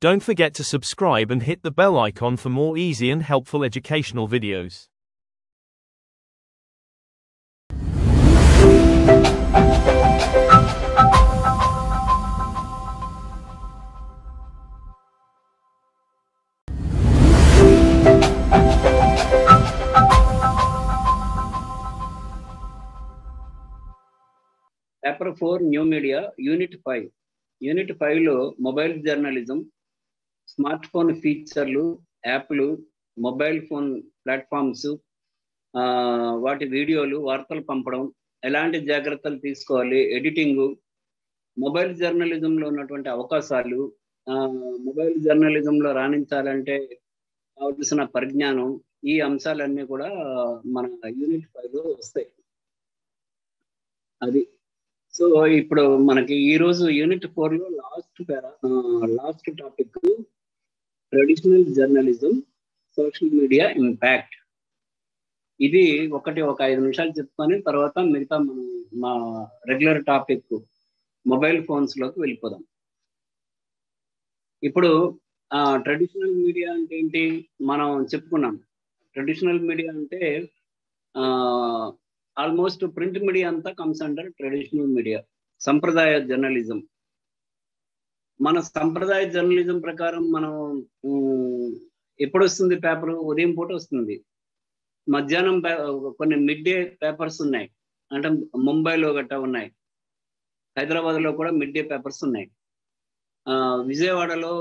Don't forget to subscribe and hit the bell icon for more easy and helpful educational videos. Paper 4 New Media Unit 5. Unit 5 లో mobile journalism, smart phone ఫీచర్లు, యాప్లు, mobile phone platforms, వాటి వీడియోలు, వార్తలు పంపడం, ఎలాంటి జాగ్రత్తలు తీసుకోవాలి, ఎడిటింగ్, మొబైల్ జర్నలిజంలో ఉన్నటువంటి అవకాశాలు, మొబైల్ జర్నలిజంలో రాణించాలంటే కావలసిన పరిజ్ఞానం, ఈ అంశాలన్నీ కూడా మన యూనిట్ 5లో వస్తాయి. అది సో ఇప్పుడు మనకి ఈ రోజు యూనిట్ 4లో last topic traditional journalism, social media impact. ఇది ఒక 5 నిమిషాలు చెప్పుకొని తర్వాత మిగతా మా రెగ్యులర్ టాపిక్ మొబైల్ ఫోన్స్ లోకి వెళ్ళిపోదాం. ఇప్పుడు ట్రెడిషనల్ మీడియా అంటే ఏంటి మనం చెప్పుకున్నాం. ట్రెడిషనల్ మీడియా అంటే ఆల్మోస్ట్ ప్రింట్ మీడియా అంతా కమ్స్ అండర్ ట్రెడిషనల్ మీడియా, సంప్రదాయ జర్నలిజం. మన సంప్రదాయ జర్నలిజం ప్రకారం మనం ఎప్పుడు వస్తుంది పేపర్? ఉదయం పూట వస్తుంది. మధ్యాహ్నం కొన్ని మిడ్ డే పేపర్స్ ఉన్నాయి, అంటే ముంబైలో గట్టా ఉన్నాయి, హైదరాబాద్లో కూడా మిడ్ డే పేపర్స్ ఉన్నాయి, విజయవాడలో,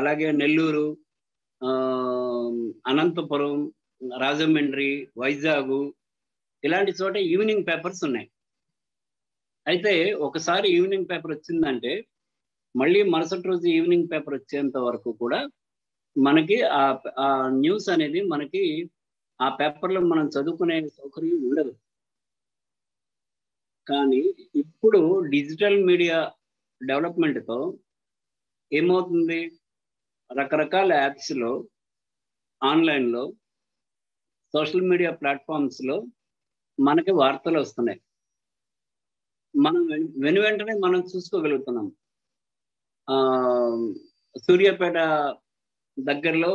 అలాగే నెల్లూరు, అనంతపురం, రాజమండ్రి, వైజాగ్, ఇలాంటి చోట ఈవినింగ్ పేపర్స్ ఉన్నాయి. అయితే ఒకసారి ఈవినింగ్ పేపర్ వచ్చిందంటే మళ్ళీ మరుసటి రోజు ఈవినింగ్ పేపర్ వచ్చేంత వరకు కూడా మనకి ఆ న్యూస్ అనేది మనకి ఆ పేపర్లో మనం చదువుకునే సౌకర్యం ఉండదు. కానీ ఇప్పుడు డిజిటల్ మీడియా డెవలప్మెంట్తో ఏమవుతుంది, రకరకాల యాప్స్లో, ఆన్లైన్లో, సోషల్ మీడియా ప్లాట్ఫామ్స్లో మనకి వార్తలు వస్తున్నాయి. మనం వెంటనే మనం చూసుకోగలుగుతున్నాం. సూర్యాపేట దగ్గరలో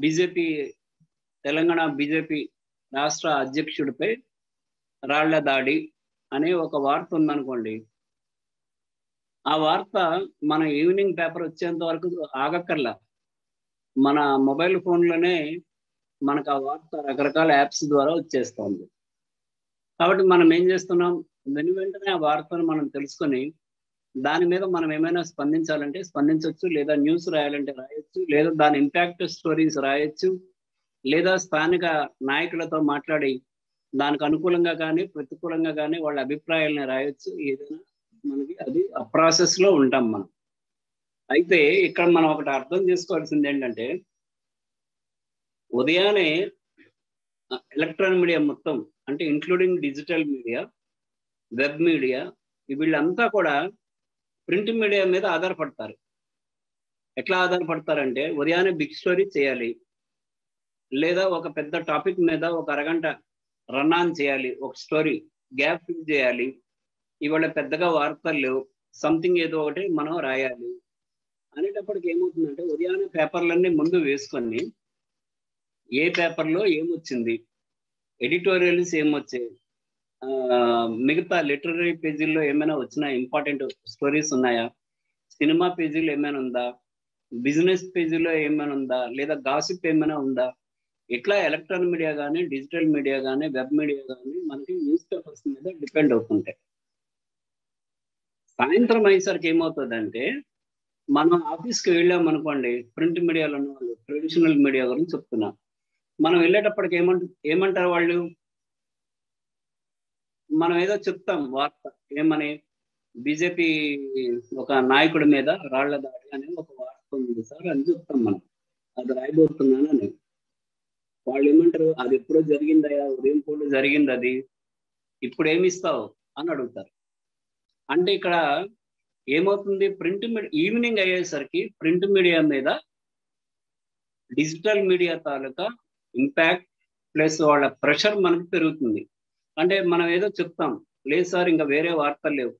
బీజేపీ, తెలంగాణ బీజేపీ రాష్ట్ర అధ్యక్షుడిపై రాళ్ల దాడి అనే ఒక వార్త ఉందనుకోండి. ఆ వార్త మన ఈవినింగ్ పేపర్ వచ్చేంత వరకు ఆగక్కర్లా, మన మొబైల్ ఫోన్లోనే మనకు ఆ వార్త రకరకాల యాప్స్ ద్వారా వచ్చేస్తుంది. కాబట్టి మనం ఏం చేస్తున్నాం, వెంటనే ఆ వార్తను మనం తెలుసుకొని దాని మీద మనం ఏమైనా స్పందించాలంటే స్పందించవచ్చు, లేదా న్యూస్ రాయాలంటే రాయొచ్చు, లేదా దాని ఇంపాక్ట్ స్టోరీస్ రాయొచ్చు, లేదా స్థానిక నాయకులతో మాట్లాడి దానికి అనుకూలంగా కానీ ప్రతికూలంగా కానీ వాళ్ళ అభిప్రాయాలను రాయొచ్చు. ఏదైనా మనకి అది ఆ ప్రాసెస్లో ఉంటాం మనం. అయితే ఇక్కడ మనం ఒకటి అర్థం చేసుకోవాల్సింది ఏంటంటే, ఉదయాన్నే ఎలక్ట్రానిక్ మీడియా మొత్తం, అంటే including digital media, web media, వీళ్ళంతా కూడా ప్రింట్ మీడియా మీద ఆధారపడతారు. ఎట్లా ఆధారపడతారంటే, ఉదయాన్నే బిగ్ స్టోరీ చేయాలి, లేదా ఒక పెద్ద టాపిక్ మీద ఒక అరగంట రన్ ఆన్ చేయాలి, ఒక స్టోరీ గ్యాప్ ఫిల్ చేయాలి, ఇవాళ పెద్దగా వార్తలు లేవు, సంథింగ్ ఏదో ఒకటి మనం రాయాలి అనేటప్పటికి ఏమవుతుందంటే, ఉదయాన్నే పేపర్లన్నీ ముందు వేసుకొని ఏ పేపర్లో ఏమొచ్చింది, ఎడిటోరియల్స్ ఏమొచ్చాయి, మిగతా లిటరరీ పేజీల్లో ఏమైనా వచ్చినా, ఇంపార్టెంట్ స్టోరీస్ ఉన్నాయా, సినిమా పేజీలో ఏమైనా ఉందా, బిజినెస్ పేజీలో ఏమైనా ఉందా, లేదా గాసిప్ ఏమైనా ఉందా, ఇట్లా ఎలక్ట్రానిక్ మీడియా కానీ, డిజిటల్ మీడియా కానీ, వెబ్ మీడియా కానీ మనకి న్యూస్ పేపర్స్ మీద డిపెండ్ అవుతుంటాయి. సాయంత్రం అయ్యేసరికి ఏమవుతుందంటే, మనం ఆఫీస్కి వెళ్ళామనుకోండి, ప్రింట్ మీడియాలో ఉన్న వాళ్ళు ట్రెడిషనల్ మీడియా గురించి చెప్తున్నా, మనం వెళ్ళేటప్పటికి ఏమంటారు వాళ్ళు, మనం ఏదో చెప్తాం వార్త, ఏమని, బీజేపీ ఒక నాయకుడి మీద రాళ్ల దాడి అనే ఒక వార్త ఉంది సార్ అని చెప్తాం మనం, అది రాయబోతున్నాను అని. వాళ్ళు ఏమంటారు, అది ఎప్పుడో జరిగిందయా, ఉదయం పూట జరిగింది, అది ఇప్పుడు ఏమి ఇస్తావు అని అడుగుతారు. అంటే ఇక్కడ ఏమవుతుంది, ప్రింట్ మీడియా ఈవినింగ్ అయ్యేసరికి ప్రింట్ మీడియా మీద డిజిటల్ మీడియా తాలూకా ఇంపాక్ట్ ప్లస్ వాళ్ళ ప్రెషర్ మనకు పెరుగుతుంది. అంటే మనం ఏదో చెప్తాం, లేదు సార్ ఇంకా వేరే వార్తలు లేవు,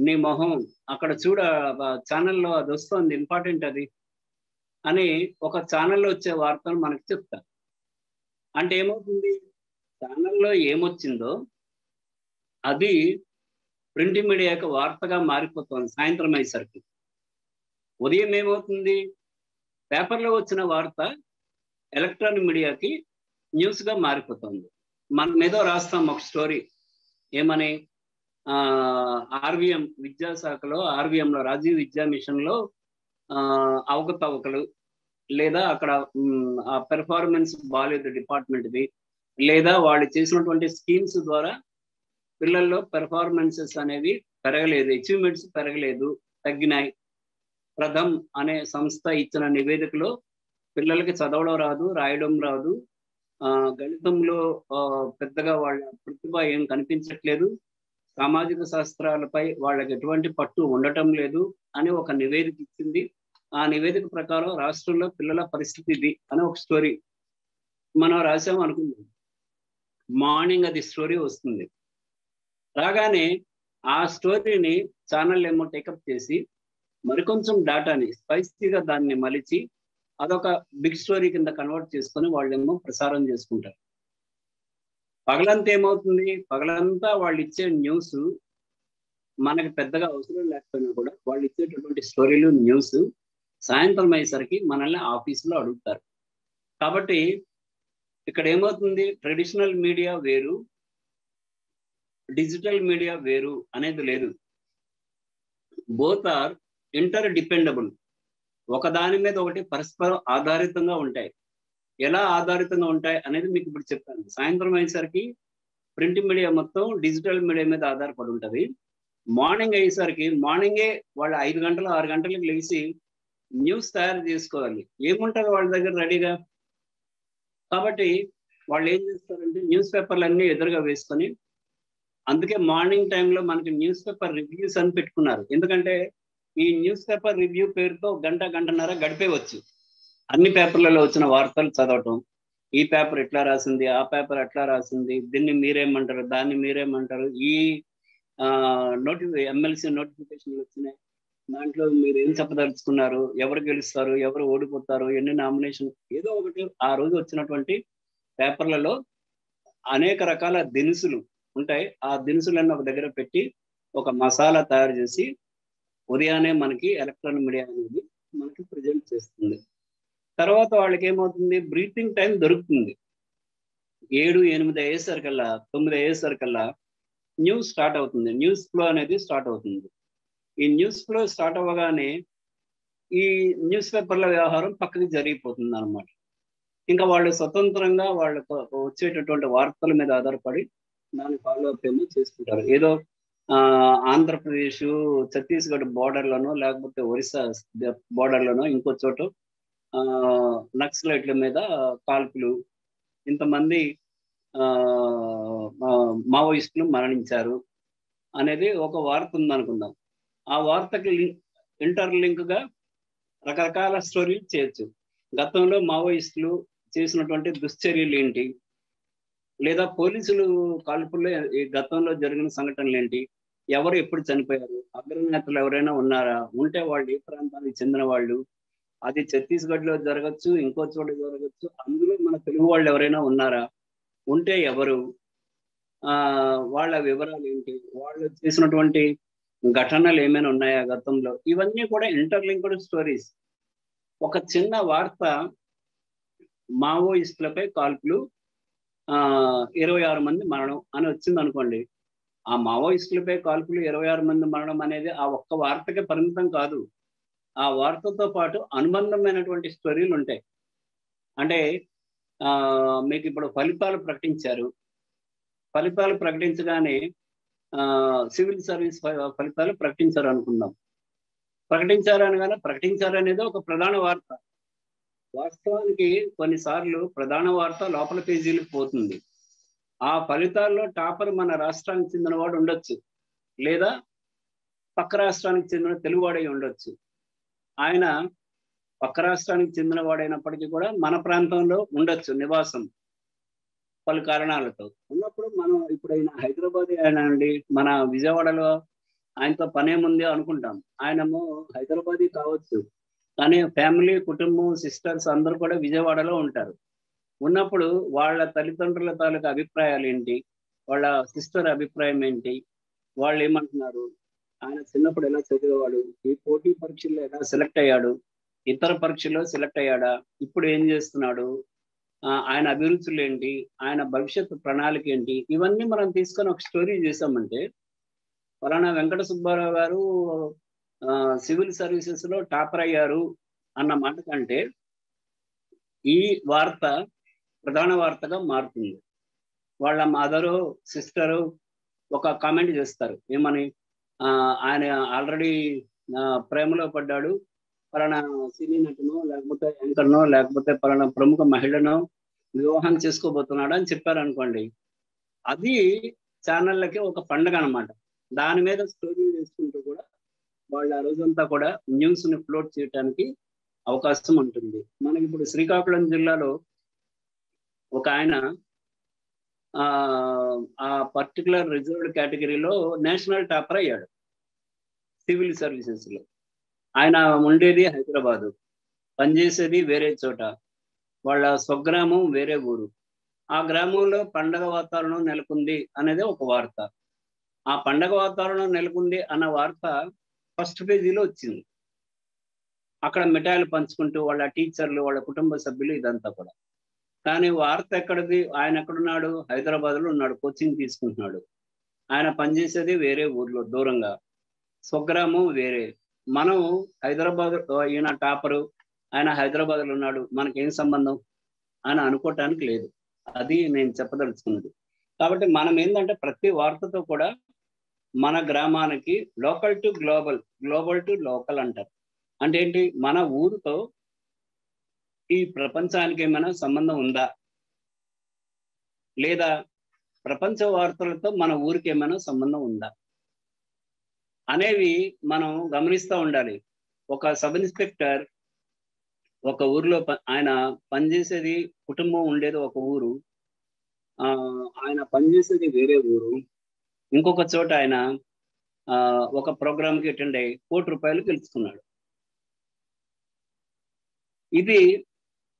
నీ మొహం అక్కడ చూడ ఛానల్లో అది వస్తుంది, ఇంపార్టెంట్ అది అని ఒక ఛానల్లో వచ్చే వార్తను మనకు చెప్తారు. అంటే ఏమవుతుంది, ఛానల్లో ఏమొచ్చిందో అది ప్రింట్ మీడియాకి వార్తగా మారిపోతుంది సాయంత్రం అయ్యేసరికి. ఉదయం ఏమవుతుంది, పేపర్లో వచ్చిన వార్త ఎలక్ట్రానిక్ మీడియాకి న్యూస్గా మారిపోతుంది. మనం ఏదో రాస్తాం ఒక స్టోరీ, ఏమని ఆర్వీఎం విద్యాశాఖలో, ఆర్వీఎంలో రాజీవ్ విద్యా మిషన్లో అవకతవకలు, లేదా అక్కడ ఆ పెర్ఫార్మెన్స్ బాగాలేదు డిపార్ట్మెంట్ది, లేదా వాళ్ళు చేసినటువంటి స్కీమ్స్ ద్వారా పిల్లల్లో పెర్ఫార్మెన్సెస్ అనేవి పెరగలేదు, అచీవ్మెంట్స్ పెరగలేదు, తగ్గినాయి. ప్రథమ్ అనే సంస్థ ఇచ్చిన నివేదికలో పిల్లలకి చదవడం రాదు, రాయడం రాదు, గణితంలో పెద్దగా వాళ్ళ ప్రతిభ ఏం కనిపించట్లేదు, సామాజిక శాస్త్రాలపై వాళ్ళకి ఎటువంటి పట్టు ఉండటం లేదు అని ఒక నివేదిక ఇచ్చింది. ఆ నివేదిక ప్రకారం రాష్ట్రంలో పిల్లల పరిస్థితి ఇది అని ఒక స్టోరీ మనం రాసాము అనుకుందాం. మార్నింగ్ అది స్టోరీ వస్తుంది. రాగానే ఆ స్టోరీని ఛానల్ ఏమో టేకప్ చేసి మరికొంచెం డాటాని స్పైసీగా దాన్ని మలిచి అదొక బిగ్ స్టోరీ కింద కన్వర్ట్ చేసుకొని వాళ్ళేమో ప్రసారం చేసుకుంటారు. పగలంతా ఏమవుతుంది, పగలంతా వాళ్ళు ఇచ్చే న్యూస్ మనకి పెద్దగా అవసరం లేకపోయినా కూడా వాళ్ళు ఇచ్చేటటువంటి స్టోరీలు న్యూస్ సాయంత్రం అయ్యేసరికి మనల్ని ఆఫీసులో అడుగుతారు. కాబట్టి ఇక్కడ ఏమవుతుంది, ట్రెడిషనల్ మీడియా వేరు, డిజిటల్ మీడియా వేరు అనేది లేదు. Both are inter dependable. ఒకదాని మీద ఒకటి పరస్పరం ఆధారితంగా ఉంటాయి. ఎలా ఆధారితంగా ఉంటాయి అనేది మీకు ఇప్పుడు చెప్తాను. సాయంత్రం అయ్యేసరికి ప్రింట్ మీడియా మొత్తం డిజిటల్ మీడియా మీద ఆధారపడి ఉంటుంది. మార్నింగ్ అయ్యేసరికి మార్నింగే వాళ్ళు 5 గంటలు 6 గంటలకు లేచి న్యూస్ తయారు చేసుకోవాలి. ఏముంటుంది వాళ్ళ దగ్గర రెడీగా. కాబట్టి వాళ్ళు ఏం చేస్తారంటే న్యూస్ పేపర్లన్నీ ఎదురుగా వేసుకొని, అందుకే మార్నింగ్ టైంలో మనకి న్యూస్ పేపర్ రివ్యూస్ అని పెట్టుకున్నారు. ఎందుకంటే ఈ న్యూస్ పేపర్ రివ్యూ పేరుతో గంటన్నర గడిపేవచ్చు. అన్ని పేపర్లలో వచ్చిన వార్తలు చదవటం, ఈ పేపర్ ఎట్లా రాసింది, ఆ పేపర్ ఎట్లా రాసింది, దీన్ని మీరేమంటారు, దాన్ని మీరేమంటారు, ఈ ఎమ్మెల్సీ నోటిఫికేషన్లు వచ్చినాయి, దాంట్లో మీరు ఏం చెప్పదలుచుకున్నారు, ఎవరు గెలుస్తారు, ఎవరు ఓడిపోతారు, ఎన్ని నామినేషన్, ఏదో ఒకటి ఆ రోజు వచ్చినటువంటి పేపర్లలో అనేక రకాల దినుసులు ఉంటాయి. ఆ దినుసులన్నీ ఒక దగ్గర పెట్టి ఒక మసాలా తయారు చేసి ఉదయాన్నే మనకి ఎలక్ట్రానిక్ మీడియా అనేది మనకి ప్రజెంట్ చేస్తుంది. తర్వాత వాళ్ళకి ఏమవుతుంది, బ్రీతింగ్ టైం దొరుకుతుంది. 7, 8 అయ్యేసరికల్లా 9 అయ్యేసరికల్లా న్యూస్ స్టార్ట్ అవుతుంది. న్యూస్ ఫ్లో అనేది స్టార్ట్ అవుతుంది. ఈ న్యూస్ ఫ్లో స్టార్ట్ అవ్వగానే ఈ న్యూస్ పేపర్ల వ్యవహారం పక్కకి జరిగిపోతుంది అనమాట. ఇంకా వాళ్ళు స్వతంత్రంగా వాళ్ళకు వచ్చేటటువంటి వార్తల మీద ఆధారపడి దాన్ని ఫాలో అప్ ఏమో చేసుకుంటారు. ఏదో ఆంధ్రప్రదేశ్ ఛత్తీస్గఢ్ బోర్డర్లోనో లేకపోతే ఒరిస్సా బోర్డర్లోనో ఇంకో చోట నక్సలైట్ల మీద కాల్పులు, ఇంతమంది మావోయిస్టులు మరణించారు అనేది ఒక వార్త ఉందనుకుందాం. ఆ వార్తకి ఇంటర్లింక్గా రకరకాల స్టోరీలు చేయొచ్చు. గతంలో మావోయిస్టులు చేసినటువంటి దుశ్చర్యలు ఏంటి, లేదా పోలీసులు కాల్పుల్లో గతంలో జరిగిన సంఘటనలు ఏంటి, ఎవరు ఎప్పుడు చనిపోయారు, అగ్రనేతలు ఎవరైనా ఉన్నారా, ఉంటే వాళ్ళు ఏ ప్రాంతానికి చెందిన వాళ్ళు, అది ఛత్తీస్గఢ్లో జరగచ్చు, ఇంకో చోట జరగచ్చు, అందులో మన తెలుగు వాళ్ళు ఎవరైనా ఉన్నారా, ఉంటే ఎవరు, వాళ్ళ వివరాలు ఏంటి, వాళ్ళు చేసినటువంటి ఘటనలు ఏమైనా ఉన్నాయా గతంలో, ఇవన్నీ కూడా ఇంటర్లింక్డ్ స్టోరీస్. ఒక చిన్న వార్త మావోయిస్టులపై కాల్పులు 26 మంది మరణం అని వచ్చింది అనుకోండి. ఆ మావోయిస్టులపై కాల్పులు 26 మంది మరణం అనేది ఆ ఒక్క వార్తకే పరిమితం కాదు. ఆ వార్తతో పాటు అనుబంధమైనటువంటి స్టోరీలు ఉంటాయి. అంటే మీకు ఇప్పుడు ఫలితాలు ప్రకటించారు. ఫలితాలు ప్రకటించగానే సివిల్ సర్వీస్ ఫలితాలు ప్రకటించారు అనుకుందాం. ప్రకటించారు అనగానే ప్రకటించారు అనేది ఒక ప్రధాన వార్త. వాస్తవానికి కొన్నిసార్లు ప్రధాన వార్త లోపల పేజీలకు పోతుంది. ఆ ఫలితాల్లో టాపర్ మన రాష్ట్రానికి చెందినవాడు ఉండొచ్చు, లేదా పక్క రాష్ట్రానికి చెందిన తెలుగువాడై ఉండొచ్చు. ఆయన పక్క రాష్ట్రానికి చెందిన వాడైనప్పటికీ కూడా మన ప్రాంతంలో ఉండొచ్చు నివాసం పలు కారణాలతో. ఉన్నప్పుడు మనం ఇప్పుడైనా హైదరాబాద్ అయినా అండి, మన విజయవాడలో ఆయనతో పనేముంది అనుకుంటాం. ఆయనేమో హైదరాబాదీ కావచ్చు, కానీ ఫ్యామిలీ, కుటుంబం, సిస్టర్స్ అందరూ కూడా విజయవాడలో ఉంటారు. ఉన్నప్పుడు వాళ్ళ తల్లిదండ్రుల తాలూకా అభిప్రాయాలు ఏంటి, వాళ్ళ సిస్టర్ అభిప్రాయం ఏంటి, వాళ్ళు ఏమంటున్నారు, ఆయన చిన్నప్పుడు ఎలా చదివేవాడు, ఈ పోటీ పరీక్షల్లో ఎలా సెలెక్ట్ అయ్యాడు, ఇతర పరీక్షల్లో సెలెక్ట్ అయ్యాడా, ఇప్పుడు ఏం చేస్తున్నాడు, ఆయన అభిరుచులు ఏంటి, ఆయన భవిష్యత్తు ప్రణాళిక ఏంటి, ఇవన్నీ మనం తీసుకొని ఒక స్టోరీ చేసామంటే, ఫలానా వెంకట సుబ్బారావు గారు సివిల్ సర్వీసెస్ లో టాపర్ అయ్యారు అన్న మాట కంటే ఈ వార్త ప్రధాన వార్తగా మారుతుంది. వాళ్ళ మదరు, సిస్టరు ఒక కామెంట్ చేస్తారు, ఏమని, ఆయన ఆల్రెడీ ప్రేమలో పడ్డాడు, పలానా సినీ నటునో లేకపోతే యాంకర్నో లేకపోతే పలానా ప్రముఖ మహిళనో వివాహం చేసుకోబోతున్నాడు అని చెప్పారు అనుకోండి, అది ఛానళ్ళకి ఒక పండగ అనమాట. దాని మీద స్టోరీ వేసుకుంటూ కూడా వాళ్ళు ఆ రోజంతా కూడా న్యూస్ ని ఫ్లోట్ చేయడానికి అవకాశం ఉంటుంది. మనకి ఇప్పుడు శ్రీకాకుళం జిల్లాలో ఒక ఆయన ఆ పర్టికులర్ రిజర్వ్డ్ కేటగిరీలో నేషనల్ టాపర్ అయ్యాడు సివిల్ సర్వీసెస్ లో. ఆయన ఉండేది హైదరాబాదు, పనిచేసేది వేరే చోట, వాళ్ళ స్వగ్రామం వేరే ఊరు. ఆ గ్రామంలో పండగ వాతావరణం నెలకొంది అనేది ఒక వార్త. ఆ పండగ వాతావరణం నెలకొంది అన్న వార్త ఫస్ట్ పేజీలో వచ్చింది. అక్కడ మిఠాయిలు పంచుకుంటూ వాళ్ళ టీచర్లు, వాళ్ళ కుటుంబ సభ్యులు, ఇదంతా కూడా. కానీ వార్త ఎక్కడిది, ఆయన ఎక్కడున్నాడు, హైదరాబాద్ లో ఉన్నాడు, కోచింగ్ తీసుకుంటున్నాడు. ఆయన పనిచేసేది వేరే ఊర్లో దూరంగా, స్వగ్రామం వేరే. మనం హైదరాబాద్, ఈయన టాపరు, ఆయన హైదరాబాద్ లో ఉన్నాడు, మనకేం సంబంధం అని అనుకోవటానికి లేదు. అది నేను చెప్పదలుచుకున్నది. కాబట్టి మనం ఏంటంటే ప్రతి వార్తతో కూడా మన గ్రామానికి local to global, global to local అంటారు. అంటే ఏంటి, మన ఊరితో ఈ ప్రపంచానికి ఏమైనా సంబంధం ఉందా, లేదా ప్రపంచ వార్తలతో మన ఊరికి ఏమైనా సంబంధం ఉందా అనేవి మనం గమనిస్తూ ఉండాలి. ఒక సబ్ ఇన్స్పెక్టర్ ఒక ఊర్లో ఆయన పనిచేసేది, కుటుంబం ఉండేది ఒక ఊరు, ఆయన పనిచేసేది వేరే ఊరు. ఇంకొక చోట ఆయన ఒక ప్రోగ్రామ్కి అటెండ్ అయ్యి ₹1,00,00,000 గెలుచుకున్నాడు. ఇది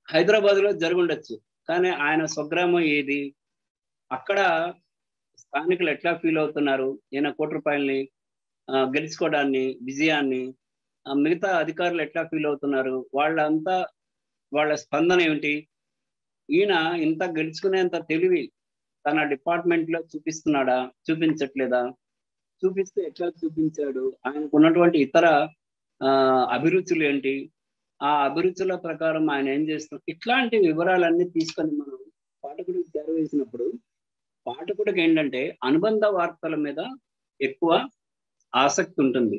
హైదరాబాద్ లో జరుగుండొచ్చు, కానీ ఆయన స్వగ్రామం ఏది, అక్కడ స్థానికులు ఎట్లా ఫీల్ అవుతున్నారు, ఈయన ₹1,00,00,000 గెలుచుకోవడాన్ని, విజయాన్ని, మిగతా అధికారులు ఎట్లా ఫీల్ అవుతున్నారు, వాళ్ళంతా వాళ్ళ స్పందన ఏమిటి, ఈయన ఇంత గెలుచుకునేంత తెలివి తన డిపార్ట్మెంట్ లో చూపిస్తున్నాడా, చూపించట్లేదా, చూపిస్తే ఎట్లా చూపించాడు, ఆయనకు ఉన్నటువంటి ఇతర అభిరుచులు ఏంటి, ఆ అభిరుచుల ప్రకారం ఆయన ఏం చేస్తున్నాడు, ఇట్లాంటి వివరాలన్నీ తీసుకొని మనం పాఠకుడికి చేరవేసినప్పుడు పాఠకుడికి ఏంటంటే అనుబంధ వార్తల మీద ఎక్కువ ఆసక్తి ఉంటుంది.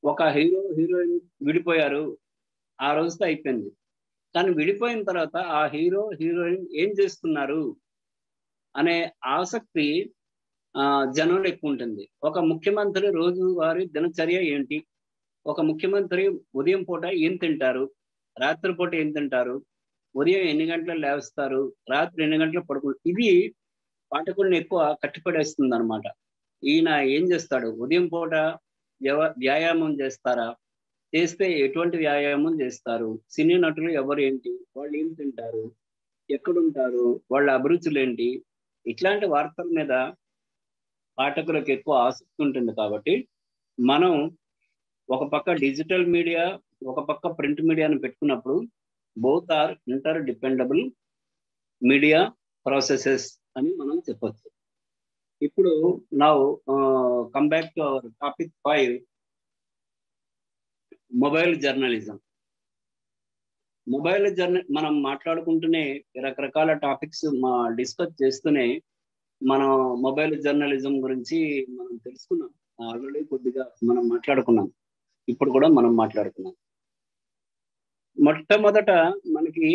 ఒక హీరో, హీరోయిన్ విడిపోయారు, ఆ రోజుతో అయిపోయింది. కానీ విడిపోయిన తర్వాత ఆ హీరో, హీరోయిన్ ఏం చేస్తున్నారు అనే ఆసక్తి జనంలో ఎక్కువ ఉంటుంది. ఒక ముఖ్యమంత్రి రోజువారీ దినచర్య ఏంటి, ఒక ముఖ్యమంత్రి ఉదయం పూట ఏం తింటారు, రాత్రిపూట ఏం తింటారు, ఉదయం ఎన్ని గంటలు లేస్తారు, రాత్రి ఎన్ని గంటలు పడుకుంటారు, ఇది పాఠకుడిని ఎక్కువ కట్టిపడేస్తుంది అనమాట. ఈయన ఏం చేస్తాడు, ఉదయం పూట వ్యాయామం చేస్తారా, చేస్తే ఎటువంటి వ్యాయామం చేస్తారు, సినీ నటులు ఎవరు ఏంటి, వాళ్ళు ఏం తింటారు, ఎక్కడుంటారు, వాళ్ళ అభిరుచులు ఏంటి, ఇట్లాంటి వార్తల మీద పాఠకులకు ఎక్కువ ఆసక్తి ఉంటుంది. కాబట్టి మనం ఒక పక్క డిజిటల్ మీడియా, ఒక పక్క ప్రింట్ మీడియాను పెట్టుకున్నప్పుడు both are inter dependable media processes అని మనం చెప్పొచ్చు. ఇప్పుడు now come back to our topic 5, mobile journalism. Mobile మనం మాట్లాడుకుంటూనే రకరకాల టాపిక్స్ డిస్కస్ చేస్తూనే మనం మొబైల్ జర్నలిజం గురించి మనం తెలుసుకున్నాం. ఆల్రెడీ కొద్దిగా మనం మాట్లాడుకున్నాం, ఇప్పుడు కూడా మనం మాట్లాడుకున్నాం. మొట్టమొదట మనకి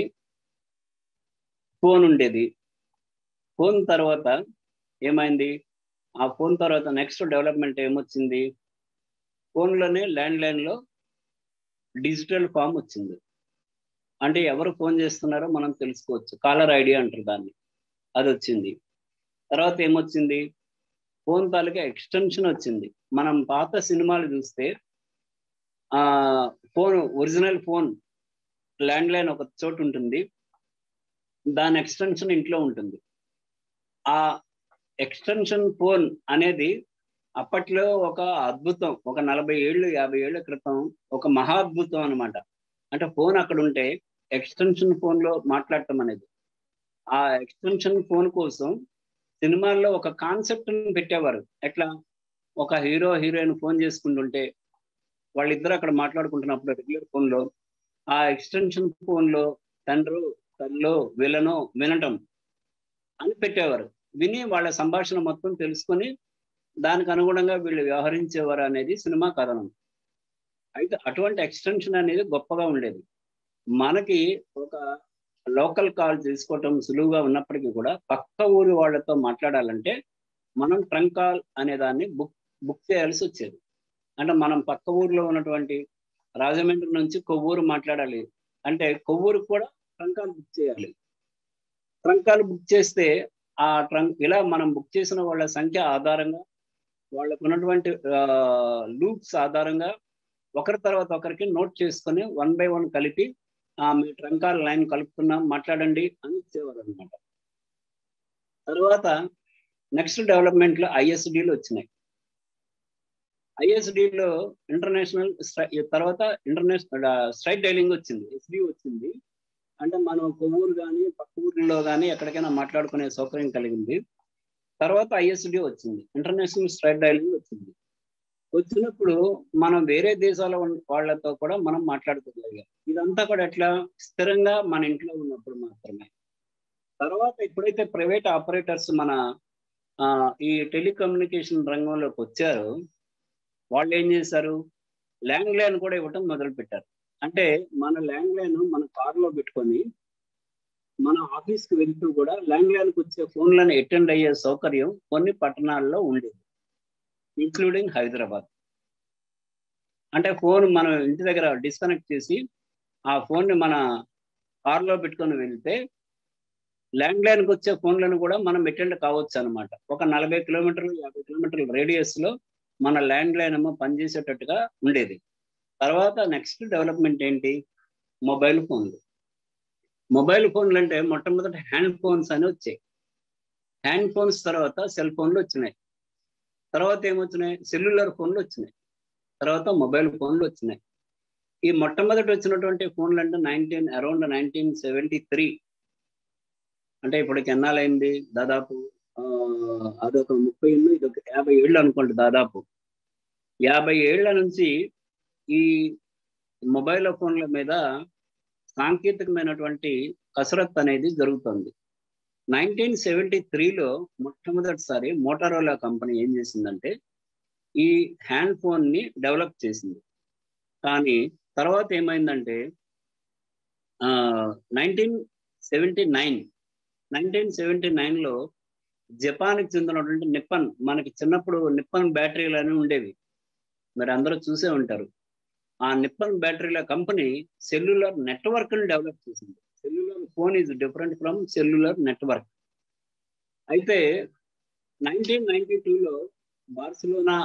ఫోన్ ఉండేది. ఫోన్ తర్వాత ఏమైంది, ఆ ఫోన్ తర్వాత నెక్స్ట్ డెవలప్మెంట్ ఏమొచ్చింది, ఫోన్లోనే ల్యాండ్ లైన్లో డిజిటల్ ఫామ్ వచ్చింది. అంటే ఎవరు ఫోన్ చేస్తున్నారో మనం తెలుసుకోవచ్చు, కాలర్ ఐడి అంటారు దాన్ని, అది వచ్చింది. తర్వాత ఏమొచ్చింది, ఫోన్ తాలూకా ఎక్స్టెన్షన్ వచ్చింది. మనం పాత సినిమాలు చూస్తే phone, original phone land line ఒక చోటు ఉంటుంది, దాని ఎక్స్టెన్షన్ ఇంట్లో ఉంటుంది. ఆ ఎక్స్టెన్షన్ ఫోన్ అనేది అప్పట్లో ఒక అద్భుతం. ఒక 40 ఏళ్ళు 50 ఏళ్ల క్రితం ఒక మహా అద్భుతం అనమాట. అంటే ఫోన్ అక్కడ ఉంటే ఎక్స్టెన్షన్ ఫోన్ లో మాట్లాడటం అనేది. ఆ ఎక్స్టెన్షన్ ఫోన్ కోసం సినిమాల్లో ఒక కాన్సెప్ట్ పెట్టేవారు. ఎట్లా, ఒక హీరో హీరోయిన్ ఫోన్ చేసుకుంటుంటే వాళ్ళిద్దరు అక్కడ మాట్లాడుకుంటున్నప్పుడు రెగ్యులర్ ఫోన్ లో ఆ ఎక్స్టెన్షన్ ఫోన్ లో తండ్రి తల్లు విలను వినటం అని పెట్టేవారు. విని వాళ్ళ సంభాషణ మొత్తం తెలుసుకొని దానికి అనుగుణంగా వీళ్ళు వ్యవహరించేవారు అనేది సినిమా కథనం. అయితే అటువంటి ఎక్స్టెన్షన్ అనేది గొప్పగా ఉండేది. మనకి ఒక లోకల్ కాల్ తీసుకోవటం సులువుగా ఉన్నప్పటికీ కూడా పక్క ఊరి వాళ్ళతో మాట్లాడాలంటే మనం ట్రంక్ కాల్ అనే దాన్ని బుక్ చేయాల్సి వచ్చేది. అంటే మనం పక్క ఊరిలో ఉన్నటువంటి రాజమండ్రి నుంచి కొవ్వూరు మాట్లాడాలి అంటే కొవ్వూరుకు కూడా ట్రంక్ కాల్ బుక్ చేయాలి. ట్రంక్ కాల్ బుక్ చేస్తే ఆ ఇలా మనం బుక్ చేసిన వాళ్ళ సంఖ్య ఆధారంగా, వాళ్ళకు ఉన్నటువంటి లూప్స్ ఆధారంగా ఒకరి తర్వాత ఒకరికి నోట్ చేసుకొని 1 by 1 కలిపి మీ ట్రంక్ కాల్ లైన్ కలుపుతున్నాం మాట్లాడండి అని ఇచ్చేవారు అనమాట. తర్వాత నెక్స్ట్ డెవలప్మెంట్ లో ఐఎస్డిలు వచ్చినాయి. ఐఎస్డిలో ఇంటర్నేషనల్ తర్వాత ఇంటర్నేషనల్ స్ట్రైట్ డైలింగ్ వచ్చింది, ఎస్డి వచ్చింది. అంటే మనం కొవ్వూరు కానీ పక్క ఊరిలో కానీ ఎక్కడికైనా మాట్లాడుకునే సౌకర్యం కలిగింది. తర్వాత ఐఎస్డి వచ్చింది, ఇంటర్నేషనల్ స్ట్రైట్ డైలింగ్ వచ్చింది. వచ్చినప్పుడు మనం వేరే దేశాల వాళ్ళతో కూడా మనం మాట్లాడుకోగలిగాం. ఇదంతా కూడా ఎట్లా, స్థిరంగా మన ఇంట్లో ఉన్నప్పుడు మాత్రమే. తర్వాత ఎప్పుడైతే ప్రైవేట్ ఆపరేటర్స్ మన ఈ టెలికమ్యూనికేషన్ రంగంలోకి వచ్చారో వాళ్ళు ఏం చేశారు, ల్యాండ్ లైన్ కూడా ఇవ్వటం మొదలు పెట్టారు. అంటే మన ల్యాండ్ లైన్ మన కారులో పెట్టుకొని మన ఆఫీస్కి వెళ్తూ కూడా ల్యాండ్ లైన్కి వచ్చే ఫోన్లను అటెండ్ అయ్యే సౌకర్యం కొన్ని పట్టణాల్లో ఉండేది, ఇంక్లూడింగ్ హైదరాబాద్. అంటే ఫోన్ మనం ఇంటి దగ్గర డిస్కనెక్ట్ చేసి ఆ ఫోన్ని మన కారులో పెట్టుకొని వెళ్తే ల్యాండ్ లైన్కి వచ్చే ఫోన్లను కూడా మనం అటెండ్ కావచ్చు అనమాట. ఒక 40 కిలోమీటర్లు 50 కిలోమీటర్ల రేడియస్ లో మన ల్యాండ్ లైన్ ఏమో పనిచేసేటట్టుగా ఉండేది. తర్వాత నెక్స్ట్ డెవలప్మెంట్ ఏంటి, మొబైల్ ఫోన్లు. మొబైల్ ఫోన్లు అంటే మొట్టమొదటి హ్యాండ్ ఫోన్స్ అని వచ్చాయి. హ్యాండ్ ఫోన్స్ తర్వాత సెల్ ఫోన్లు వచ్చినాయి. తర్వాత ఏమొచ్చినాయి, సెల్యులర్ ఫోన్లు వచ్చినాయి. తర్వాత మొబైల్ ఫోన్లు వచ్చినాయి. ఈ మొట్టమొదటి వచ్చినటువంటి ఫోన్లు అంటే అరౌండ్ 1973. అంటే ఇప్పటికి ఎన్నాళ్ళైంది, దాదాపు అదొక 30 ఏళ్ళు, ఇదొక 50 ఏళ్ళు అనుకోండి. దాదాపు 50 ఏళ్ల నుంచి ఈ మొబైల్ ఫోన్ల మీద సాంకేతికమైనటువంటి కసరత్తు అనేది జరుగుతుంది. 1973లో మొట్టమొదటిసారి మోటరోలా కంపెనీ ఏం చేసిందంటే ఈ హ్యాండ్ ఫోన్ ని డెవలప్ చేసింది. కానీ తర్వాత ఏమైందంటే 1979లో జపాన్కి చెందినటువంటి నిప్పన్, మనకి చిన్నప్పుడు నిప్పన్ బ్యాటరీలు అని ఉండేవి, మరి అందరూ చూసే ఉంటారు. ఆ నిప్పన్ బ్యాటరీల కంపెనీ సెల్యులర్ నెట్వర్క్ ని డెవలప్ చేసింది. Cellular phone is different from cellular network. అయితే 1992లో బార్సిలోనా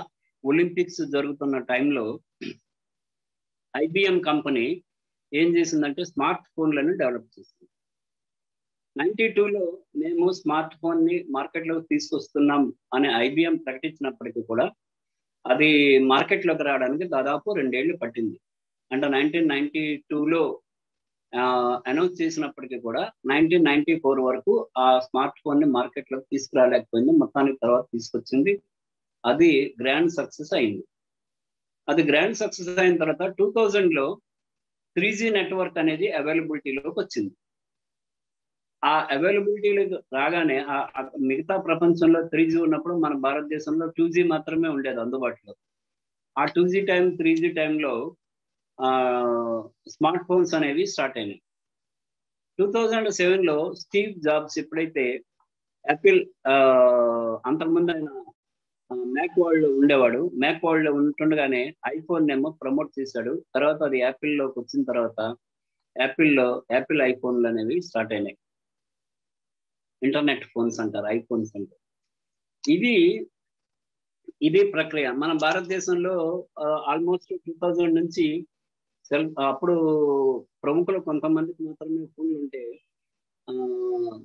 ఒలింపిక్స్ జరుగుతున్న టైంలో ఐబిఎం కంపెనీ ఏం చేసిందంటే స్మార్ట్ ఫోన్లను డెవలప్ చేసింది. 92లో మేము స్మార్ట్ ఫోన్ ని మార్కెట్లోకి తీసుకొస్తున్నాం అని ఐబిఎం ప్రకటించినప్పటికీ కూడా అది మార్కెట్లోకి రావడానికి దాదాపు 2 ఏళ్ళు పట్టింది. అంటే 1992లో అనౌన్స్ చేసినప్పటికీ కూడా 1994 వరకు ఆ స్మార్ట్ ఫోన్ ని మార్కెట్లోకి తీసుకురాలేకపోయింది. మొత్తానికి తర్వాత తీసుకొచ్చింది, అది గ్రాండ్ సక్సెస్ అయింది. అది గ్రాండ్ సక్సెస్ అయిన తర్వాత 2000లో 3G నెట్వర్క్ అనేది అవైలబిలిటీలోకి వచ్చింది. ఆ అవైలబిలిటీలోకి రాగానే మిగతా ప్రపంచంలో 3G ఉన్నప్పుడు మన భారతదేశంలో 2G మాత్రమే ఉండేది అందుబాటులో. ఆ 2G టైం 3G టైంలో స్మార్ట్ ఫోన్స్ అనేవి స్టార్ట్ అయినాయి. 2007లో స్టీవ్ జాబ్స్ ఎప్పుడైతే యాపిల్, అంతకుముందు ఆయన మ్యాక్ వరల్డ్ ఉండేవాడు, మ్యాక్ వరల్డ్ ఉంటుండగానే ఐఫోన్ ఏమో ప్రమోట్ చేశాడు. తర్వాత అది యాపిల్లోకి వచ్చిన తర్వాత యాపిల్ ఐఫోన్లు అనేవి స్టార్ట్ అయినాయి. ఇంటర్నెట్ ఫోన్స్ అంటారు, ఐఫోన్స్ అంటారు. ఇది ఇది ప్రక్రియ. మన భారతదేశంలో ఆల్మోస్ట్ 2000 నుంచి అప్పుడు ప్రముఖులు కొంతమందికి మాత్రమే ఫోన్లు ఉంటే,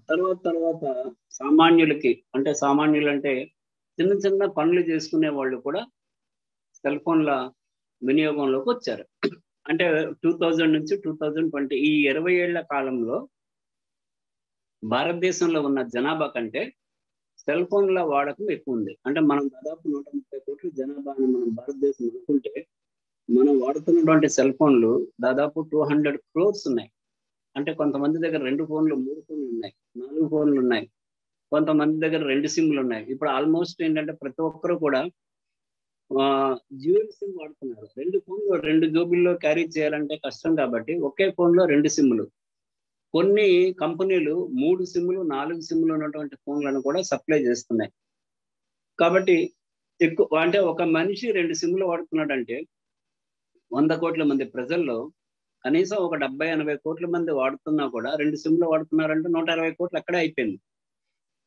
తర్వాత సామాన్యులకి, అంటే సామాన్యులు అంటే చిన్న చిన్న పనులు చేసుకునే వాళ్ళు కూడా సెల్ ఫోన్ల వినియోగంలోకి వచ్చారు. అంటే 2000 నుంచి 2020 ఈ 20 ఏళ్ల కాలంలో భారతదేశంలో ఉన్న జనాభా కంటే సెల్ ఫోన్ల వాడకం ఎక్కువ ఉంది. అంటే మనం దాదాపు 130 కోట్ల జనాభాని మనం భారతదేశం అనుకుంటే, మనం వాడుతున్నటువంటి సెల్ ఫోన్లు దాదాపు 200 crores ఉన్నాయి. అంటే కొంతమంది దగ్గర 2 ఫోన్లు, 3 ఫోన్లు ఉన్నాయి, 4 ఫోన్లు ఉన్నాయి, కొంతమంది దగ్గర 2 సిమ్లు ఉన్నాయి. ఇప్పుడు ఆల్మోస్ట్ ఏంటంటే ప్రతి ఒక్కరు కూడా డ్యూయల్ సిమ్ వాడుతున్నారు. 2 ఫోన్లు 2 జోబుల్లో క్యారీ చేయాలంటే కష్టం కాబట్టి ఒకే ఫోన్లో 2 సిమ్లు. కొన్ని కంపెనీలు 3 సిమ్లు, 4 సిమ్లు ఉన్నటువంటి ఫోన్లను కూడా సప్లై చేస్తున్నాయి. కాబట్టి ఎక్కువ, అంటే ఒక మనిషి 2 సిమ్లు వాడుతున్నాడంటే 100 కోట్ల మంది ప్రజల్లో కనీసం ఒక 70-80 కోట్ల మంది వాడుతున్నా కూడా 2 సిమ్లు వాడుతున్నారంటే 120 కోట్లు అక్కడే అయిపోయింది.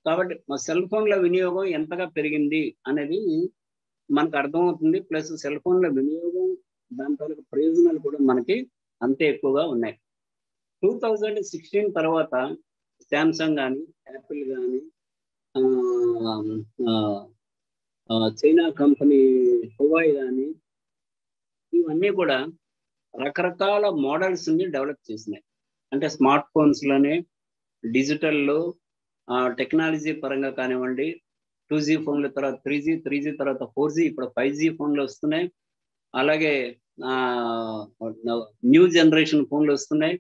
కాబట్టి మా సెల్ ఫోన్ల వినియోగం ఎంతగా పెరిగింది అనేది మనకు అర్థమవుతుంది. ప్లస్ సెల్ ఫోన్ల వినియోగం, దాని తాలూకు ప్రయోజనాలు కూడా మనకి అంతే ఎక్కువగా ఉన్నాయి. 2016 తర్వాత శాంసంగ్ కానీ, యాపిల్ కానీ, చైనా కంపెనీ హువాయి కానీ, ఇవన్నీ కూడా రకరకాల మోడల్స్ ని డెవలప్ చేసినాయి. అంటే స్మార్ట్ ఫోన్స్ లోనే డిజిటల్లో టెక్నాలజీ పరంగా కానివ్వండి, 2G ఫోన్ల తర్వాత 3G తర్వాత 4G, ఇప్పుడు 5G ఫోన్లు వస్తున్నాయి. అలాగే న్యూ జనరేషన్ ఫోన్లు వస్తున్నాయి.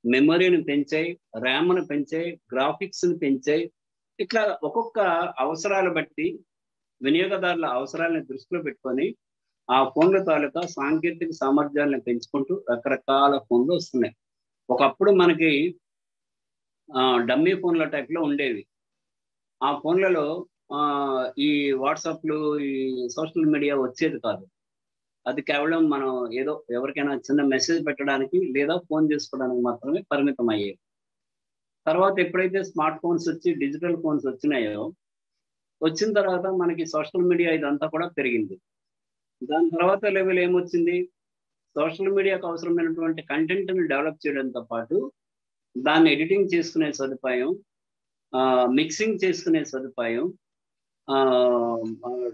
మెమరీని పెంచాయి, ర్యామ్ను పెంచాయి, గ్రాఫిక్స్ని పెంచాయి. ఇట్లా ఒక్కొక్క అవసరాలు బట్టి, వినియోగదారుల అవసరాలను దృష్టిలో పెట్టుకొని ఆ ఫోన్ల తాలూకా సాంకేతిక సామర్థ్యాలను పెంచుకుంటూ రకరకాల ఫోన్లు వస్తున్నాయి. ఒకప్పుడు మనకి డమ్మీ ఫోన్ల టైప్లో ఉండేవి. ఆ ఫోన్లలో ఈ వాట్సాప్లు, ఈ సోషల్ మీడియా వచ్చేది కాదు. అది కేవలం మనం ఏదో ఎవరికైనా చిన్న మెసేజ్ పెట్టడానికి లేదా ఫోన్ చేసుకోవడానికి మాత్రమే పరిమితం అయ్యేవి. తర్వాత ఎప్పుడైతే స్మార్ట్ ఫోన్స్ వచ్చి డిజిటల్ ఫోన్స్ వచ్చినాయో, వచ్చిన తర్వాత మనకి సోషల్ మీడియా ఇదంతా కూడా పెరిగింది. దాని తర్వాత లెవెల్ ఏమొచ్చింది? సోషల్ మీడియాకు అవసరమైనటువంటి కంటెంట్ని డెవలప్ చేయడంతో పాటు దాన్ని ఎడిటింగ్ చేసుకునే సదుపాయం, మిక్సింగ్ చేసుకునే సదుపాయం,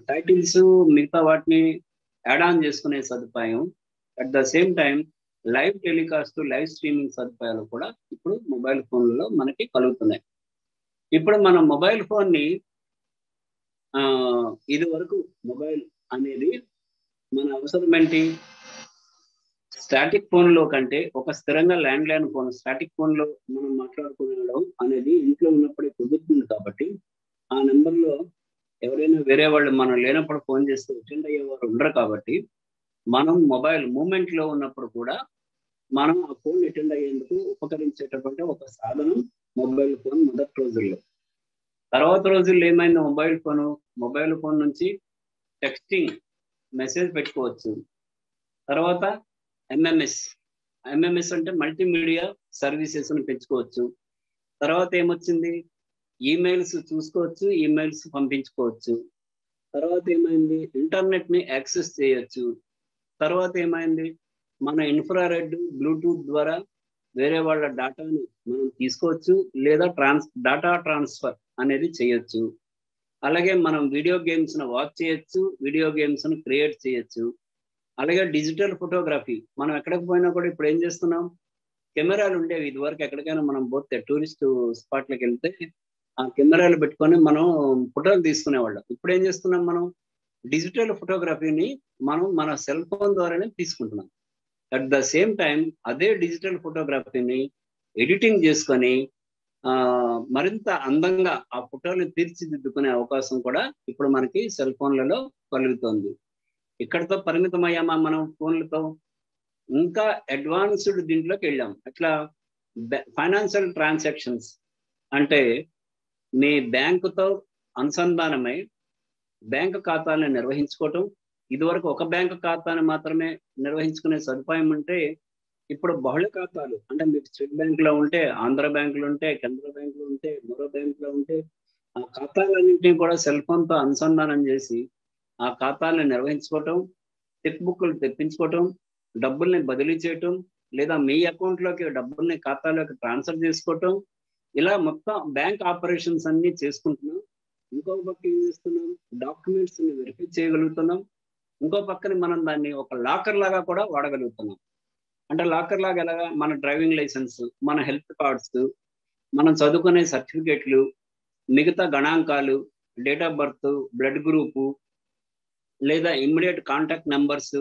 టైటిల్స్ మిగతా వాటిని యాడ్ ఆన్ చేసుకునే సదుపాయం, at the same time live telecast, live streaming సదుపాయాలు కూడా ఇప్పుడు మొబైల్ ఫోన్లలో మనకి కలుగుతున్నాయి. ఇప్పుడు మన మొబైల్ ఫోన్ని ఇది వరకు మొబైల్ అనేది మన అవసరం ఏంటి? స్టాటిక్ ఫోన్లో కంటే ఒక స్థిరంగా ల్యాండ్ లైన్ ఫోన్, స్టాటిక్ ఫోన్లో మనం మాట్లాడుకోవడం అనేది ఇంట్లో ఉన్నప్పుడే కుదురుతుంది. కాబట్టి ఆ నెంబర్లో ఎవరైనా వేరే వాళ్ళు మనం లేనప్పుడు ఫోన్ చేస్తే అటెండ్ అయ్యేవారు ఉండరు. కాబట్టి మనం మొబైల్ మూమెంట్లో ఉన్నప్పుడు కూడా మనం ఆ ఫోన్ అటెండ్ అయ్యేందుకు ఉపకరించేటటువంటి ఒక సాధనం మొబైల్ ఫోన్ మొదటి రోజుల్లో. తర్వాత రోజుల్లో ఏమైంది? మొబైల్ ఫోన్ నుంచి టెక్స్టింగ్, మెసేజ్ పెట్టుకోవచ్చు. తర్వాత ఎంఎంఎస్ అంటే మల్టీమీడియా సర్వీసెస్ ని పెంచుకోవచ్చు. తర్వాత ఏమొచ్చింది? ఈమెయిల్స్ చూసుకోవచ్చు, ఈమెయిల్స్ పంపించుకోవచ్చు. తర్వాత ఏమైంది? ఇంటర్నెట్ ని యాక్సెస్ చేయొచ్చు. తర్వాత ఏమైంది? మన ఇన్ఫ్రారెడ్, బ్లూటూత్ ద్వారా వేరే వాళ్ళ డేటాని మనం తీసుకోవచ్చు, లేదా డేటా ట్రాన్స్ఫర్ అనేది చేయొచ్చు. అలాగే మనం వీడియో గేమ్స్ ను వాచ్ చేయొచ్చు, వీడియో గేమ్స్ ను క్రియేట్ చేయొచ్చు. అలాగే డిజిటల్ ఫోటోగ్రఫీ, మనం ఎక్కడికి పోయినా కూడా ఇప్పుడు ఏం చేస్తున్నాం? కెమెరాలు ఉండేవి ఇదివరకు. ఎక్కడికైనా మనం పోతే టూరిస్ట్ స్పాట్లకు వెళ్తే ఆ కెమెరాలు పెట్టుకొని మనం ఫోటోలు తీసుకునేవాళ్ళం. ఇప్పుడు ఏం చేస్తున్నాం? మనం డిజిటల్ ఫోటోగ్రఫీని మనం మన సెల్ ఫోన్ ద్వారానే తీసుకుంటున్నాం. అట్ ద సేమ్ టైం అదే డిజిటల్ ఫోటోగ్రఫీని ఎడిటింగ్ చేసుకొని మరింత అందంగా ఆ ఫోటోని తీర్చిదిద్దుకునే అవకాశం కూడా ఇప్పుడు మనకి సెల్ ఫోన్లలో కలుగుతుంది. ఇక్కడతో పరిమితం అయ్యామా మనం ఫోన్లతో? ఇంకా అడ్వాన్స్డ్ దీంట్లోకి వెళ్ళాం. అట్లా ఫైనాన్షియల్ ట్రాన్సాక్షన్స్ అంటే మీ బ్యాంకుతో అనుసంధానమై బ్యాంకు ఖాతాలను నిర్వహించుకోవటం. ఇదివరకు ఒక బ్యాంకు ఖాతాను మాత్రమే నిర్వహించుకునే సదుపాయం ఉంటే, ఇప్పుడు బహుళ ఖాతాలు, అంటే మీకు స్టేట్ బ్యాంకులో ఉంటే, ఆంధ్ర బ్యాంకులు ఉంటే, కేంద్ర బ్యాంకులు ఉంటే, మరో బ్యాంకులో ఉంటే, ఆ ఖాతాలన్నింటినీ కూడా సెల్ ఫోన్తో అనుసంధానం చేసి ఆ ఖాతాలను నిర్వహించుకోవటం, చెక్ బుక్లు తెప్పించుకోవటం, డబ్బుల్ని బదిలీ చేయటం, లేదా మీ అకౌంట్లోకి డబ్బుల్ని ఖాతాలోకి ట్రాన్స్ఫర్ చేసుకోవటం, ఇలా మొత్తం బ్యాంక్ ఆపరేషన్స్ అన్ని చేసుకుంటున్నాం. ఇంకో పక్క ఏం చేస్తున్నాం, డాక్యుమెంట్స్ ని వెరిఫై చేయగలుగుతున్నాం. ఇంకో పక్కన మనం దాన్ని ఒక లాకర్ లాగా కూడా వాడగలుగుతున్నాం. అంటే లాకర్ లాగా ఎలాగా, మన డ్రైవింగ్ లైసెన్స్, మన హెల్త్ కార్డ్స్, మనం చదువుకునే సర్టిఫికేట్లు, మిగతా గణాంకాలు, date of birth, blood group, లేదా immediate contact numbers,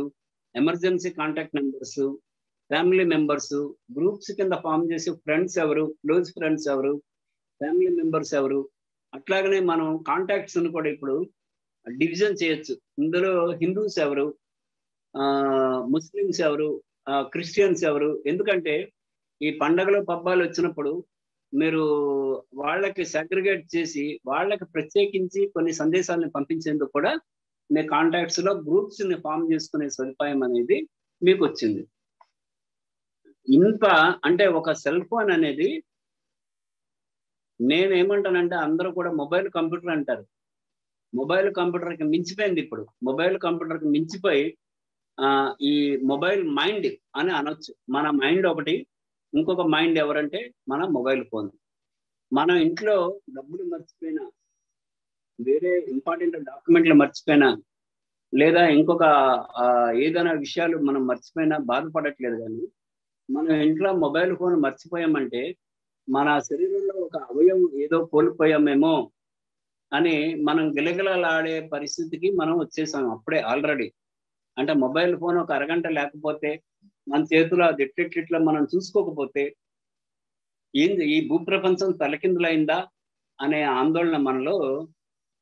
emergency contact numbers, family members, groups కింద ఫామ్ చేసి ఫ్రెండ్స్ ఎవరు, క్లోజ్ ఫ్రెండ్స్ ఎవరు, ఫ్యామిలీ మెంబర్స్ ఎవరు, అట్లాగనే మనం కాంటాక్ట్స్ ను కూడా ఇప్పుడు డివిజన్ చేయొచ్చు. ఇందులో హిందూస్ ఎవరు, ముస్లిమ్స్ ఎవరు, క్రిస్టియన్స్ ఎవరు. ఎందుకంటే ఈ పండగలు పబ్బాలు వచ్చినప్పుడు మీరు వాళ్ళకి సెగ్రిగేట్ చేసి వాళ్ళకి ప్రత్యేకించి కొన్ని సందేశాలను పంపించేందుకు కూడా మీ కాంటాక్ట్స్ లో గ్రూప్స్ ని ఫామ్ చేసుకునే సదుపాయం అనేది మీకు వచ్చింది. ఇంత అంటే ఒక సెల్ ఫోన్ అనేది, నేనేమంటానంటే అందరూ కూడా మొబైల్ కంప్యూటర్ అంటారు. మొబైల్ కంప్యూటర్కి మించిపోయింది ఇప్పుడు. మొబైల్ కంప్యూటర్కి మించిపోయి ఈ మొబైల్ మైండ్ అని అనొచ్చు. మన మైండ్ ఒకటి, ఇంకొక మైండ్ ఎవరంటే మన మొబైల్ ఫోన్. మనం ఇంట్లో డబ్బులు మర్చిపోయినా, వేరే ఇంపార్టెంట్ డాక్యుమెంట్లు మర్చిపోయినా, లేదా ఇంకొక ఏదైనా విషయాలు మనం మర్చిపోయినా బాధపడట్లేదు. కానీ మనం ఇంట్లో మొబైల్ ఫోన్ మర్చిపోయామంటే మన శరీరంలో ఒక అవయవం ఏదో కోల్పోయామేమో అని మనం గిలగిలలాడే పరిస్థితికి మనం వచ్చేసాం అప్పుడే ఆల్రెడీ. అంటే మొబైల్ ఫోన్ ఒక అరగంట లేకపోతే, మన చేతిలో అది ఎట్లెట్లా మనం చూసుకోకపోతే ఏంది ఈ భూప్రపంచం తలకిందులైందా అనే ఆందోళన మనలో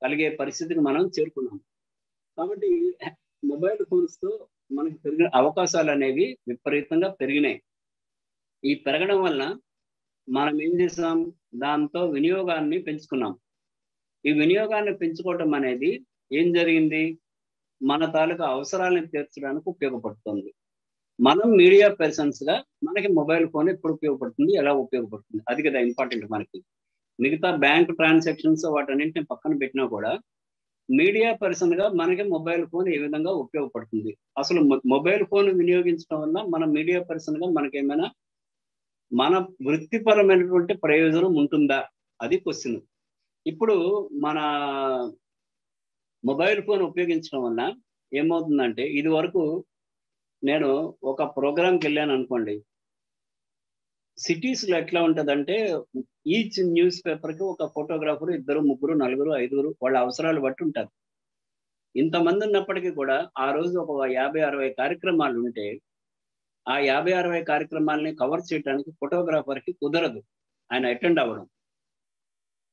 కలిగే పరిస్థితికి మనం చేరుకున్నాం. కాబట్టి మొబైల్ ఫోన్స్ తో మనకి పెరిగిన అవకాశాలు అనేవి విపరీతంగా పెరిగినాయి. ఈ పెరగడం వల్ల మనం ఏం చేసాం, దాంతో వినియోగాన్ని పెంచుకున్నాం. ఈ వినియోగాన్ని పెంచుకోవటం అనేది ఏం జరిగింది, మన తాలూకా అవసరాలను తీర్చడానికి ఉపయోగపడుతుంది. మనం మీడియా పర్సన్స్ గా మనకి మొబైల్ ఫోన్ ఎప్పుడు ఉపయోగపడుతుంది, ఎలా ఉపయోగపడుతుంది, అది కదా ఇంపార్టెంట్ మనకి. మిగతా బ్యాంక్ ట్రాన్సాక్షన్స్ వాటన్నింటిని పక్కన పెట్టినా కూడా మీడియా పర్సన్ గా మనకి మొబైల్ ఫోన్ ఏ విధంగా ఉపయోగపడుతుంది, అసలు మొబైల్ ఫోన్ వినియోగించడం వల్ల మన మీడియా పర్సన్ గా మనకేమైనా మన వృత్తిపరమైనటువంటి ప్రయోజనం ఉంటుందా, అది క్వశ్చన్. ఇప్పుడు మన మొబైల్ ఫోన్ ఉపయోగించడం వల్ల ఏమవుతుందంటే, ఇది వరకు నేను ఒక ప్రోగ్రాంకి వెళ్ళాను అనుకోండి, సిటీస్ లో ఎట్లా ఉంటదంటే ఈచ్ న్యూస్ పేపర్ కి ఒక ఫోటోగ్రాఫర్, 2, 3, 4, 5 వాళ్ళ అవసరాలు బట్టి ఉంటారు. ఇంతమంది ఉన్నప్పటికీ కూడా ఆ రోజు ఒక 50-60 కార్యక్రమాలు ఉంటే ఆ 50-60 కార్యక్రమాలని కవర్ చేయడానికి ఫోటోగ్రాఫర్ కి కుదరదు ఆయన అటెండ్ అవ్వడం.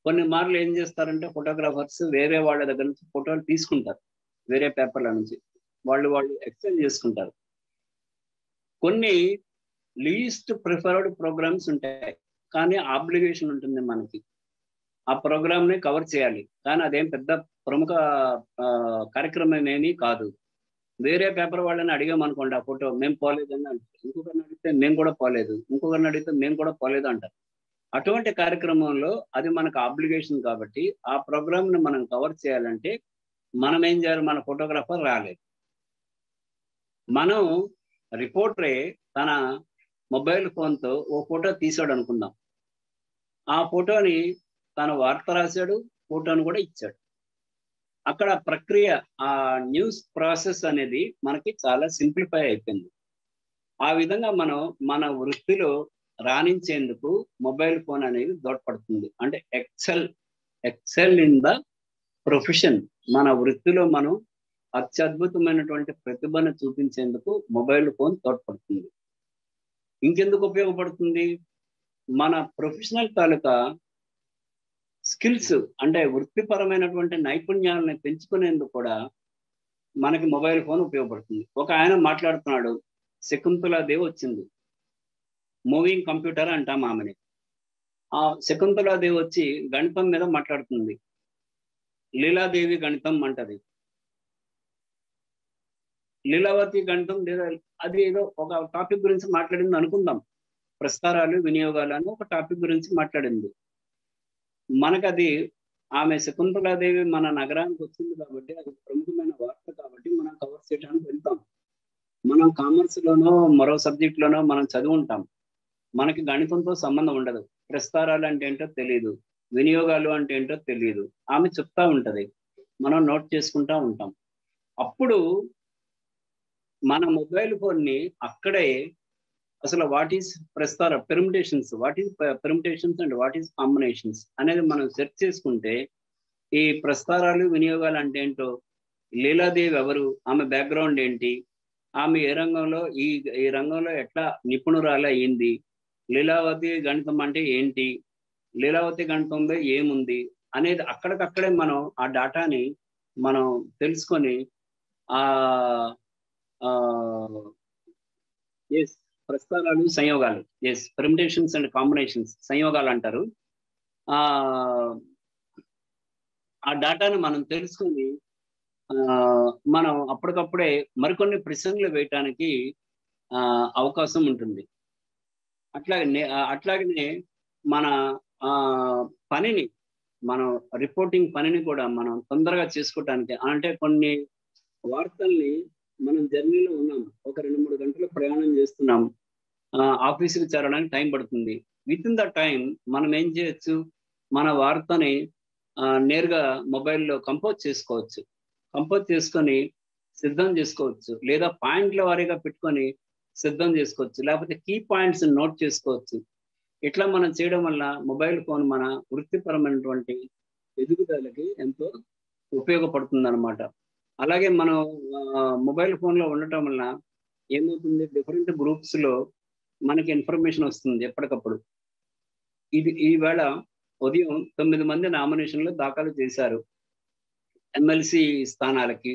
కొన్ని మార్లు ఏం చేస్తారంటే ఫోటోగ్రాఫర్స్ వేరే వాళ్ళ దగ్గర నుంచి ఫోటోలు తీసుకుంటారు, వేరే పేపర్ల నుంచి వాళ్ళు ఎక్స్చేంజ్ చేసుకుంటారు. కొన్ని లీస్ట్ ప్రిఫర్డ్ ప్రోగ్రామ్స్ ఉంటాయి, కానీ ఆబ్లిగేషన్ ఉంటుంది మనకి, ఆ ప్రోగ్రామ్ ని కవర్ చేయాలి. కానీ అదేం పెద్ద ప్రముఖ కార్యక్రమం ఏమీ కాదు. వేరే పేపర్ వాళ్ళని అడిగామనుకోండి, ఆ ఫోటో మేము పోలేదని అంటారు, ఇంకొకరిని అడిగితే మేము కూడా పోలేదు, ఇంకొకరిని అడిగితే మేము కూడా పోలేదు అంటారు. అటువంటి కార్యక్రమంలో అది మనకు ఆబ్లిగేషన్ కాబట్టి ఆ ప్రోగ్రామ్ ని మనం కవర్ చేయాలంటే మనం ఏం చేయాలి, మన ఫోటోగ్రాఫర్ రాలేదు. మనం రిపోర్టరే తన మొబైల్ ఫోన్తో ఓ ఫోటో తీసాడు అనుకుందాం, ఆ ఫోటోని తన వార్త రాశాడు, ఫోటోను కూడా ఇచ్చాడు. అక్కడ ప్రక్రియ, ఆ న్యూస్ ప్రాసెస్ అనేది మనకి చాలా సింప్లిఫై అయిపోయింది. ఆ విధంగా మనం మన వృత్తిలో రాణించేందుకు మొబైల్ ఫోన్ అనేది దోడ్పడుతుంది. అంటే ఎక్సెల్ ఇన్ ద ప్రొఫెషన్, మన వృత్తిలో మనం అత్యద్భుతమైనటువంటి ప్రతిభను చూపించేందుకు మొబైల్ ఫోన్ తోడ్పడుతుంది. ఇంకెందుకు ఉపయోగపడుతుంది, మన ప్రొఫెషనల్ తాలూకా స్కిల్స్ అంటే వృత్తిపరమైనటువంటి నైపుణ్యాలను పెంచుకునేందుకు కూడా మనకి మొబైల్ ఫోన్ ఉపయోగపడుతుంది. ఒక ఆయన మాట్లాడుతున్నాడు, శకుంతలాదేవి వచ్చింది, మూవింగ్ కంప్యూటర్ అంటాం ఆమెని. ఆ శకుంతలాదేవి వచ్చి గణితం మీద మాట్లాడుతుంది, లీలాదేవి గణితం అంటది, లీలావతి గణితం, లేదా అది ఏదో ఒక టాపిక్ గురించి మాట్లాడింది అనుకుందాం, ప్రస్తారాలు వినియోగాలు అని ఒక టాపిక్ గురించి మాట్లాడింది. మనకు అది ఆమె శకుంతలాదేవి మన నగరానికి వచ్చింది కాబట్టి అది ప్రముఖమైన వార్త కాబట్టి మనం కవర్ చేయడానికి వెళ్తాం. మనం కామర్స్ లోనో మరో సబ్జెక్ట్ లోనో మనం చదివి ఉంటాం. మనకి గణితంతో సంబంధం ఉండదు. ప్రస్తారాలు అంటే ఏంటో తెలియదు, వినియోగాలు అంటే ఏంటో తెలియదు. ఆమె చెప్తా ఉంటది, మనం నోట్ చేసుకుంటా ఉంటాం. అప్పుడు మన మొబైల్ ఫోన్ ని అక్కడే అసలు వాట్ ఈస్ ప్రస్తార permutations, what is permutations and what is combinations అనేది మనం సెర్చ్ చేసుకుంటే ఈ ప్రస్తారాలు వినియోగాలు అంటే ఏంటో, లీలాదేవి ఎవరు, ఆమె బ్యాక్గ్రౌండ్ ఏంటి, ఆమె ఏ రంగంలో ఈ రంగంలో ఎట్లా నిపుణురాలు అయ్యింది, లీలావతి గణితం అంటే ఏంటి, లీలావతి గణితంలో ఏముంది అనేది అక్కడికక్కడే మనం ఆ డాటాని మనం తెలుసుకొని ఎస్ ప్రస్తారాలు సంయోగాలు, ఎస్ పెర్ముటేషన్స్ అండ్ కాంబినేషన్స్ సంయోగాలు అంటారు. ఆ డాటాను మనం తెలుసుకొని మనం అప్పటికప్పుడే మరికొన్ని ప్రశ్నలు వేయటానికి అవకాశం ఉంటుంది. అట్లాగనే మన పనిని, మనం రిపోర్టింగ్ పనిని కూడా మనం తొందరగా చేసుకోవటానికి, అంటే కొన్ని వార్తల్ని మనం జర్నీలో ఉన్నాం, ఒక 2-3 గంటలు ప్రయాణం చేస్తున్నాం, ఆఫీసుకి చేరడానికి టైం పడుతుంది. విత్ ఇన్ ద టైం మనం ఏం చేయొచ్చు, మన వార్తని నేరుగా మొబైల్లో కంపోజ్ చేసుకొని సిద్ధం చేసుకోవచ్చు, లేదా పాయింట్ల వారీగా పెట్టుకొని సిద్ధం చేసుకోవచ్చు, లేకపోతే కీ పాయింట్స్ నోట్ చేసుకోవచ్చు. ఇట్లా మనం చేయడం వల్ల మొబైల్ ఫోన్ మన వృత్తిపరమైనటువంటి ఎదుగుదలకి ఎంతో ఉపయోగపడుతుంది అనమాట. అలాగే మనం మొబైల్ ఫోన్లో ఉండటం వల్ల ఏమవుతుంది, డిఫరెంట్ గ్రూప్స్ లో మనకి ఇన్ఫర్మేషన్ వస్తుంది ఎప్పటికప్పుడు. ఈవేళ ఉదయం 9 మంది నామినేషన్లు దాఖలు చేశారు ఎమ్మెల్సీ స్థానాలకి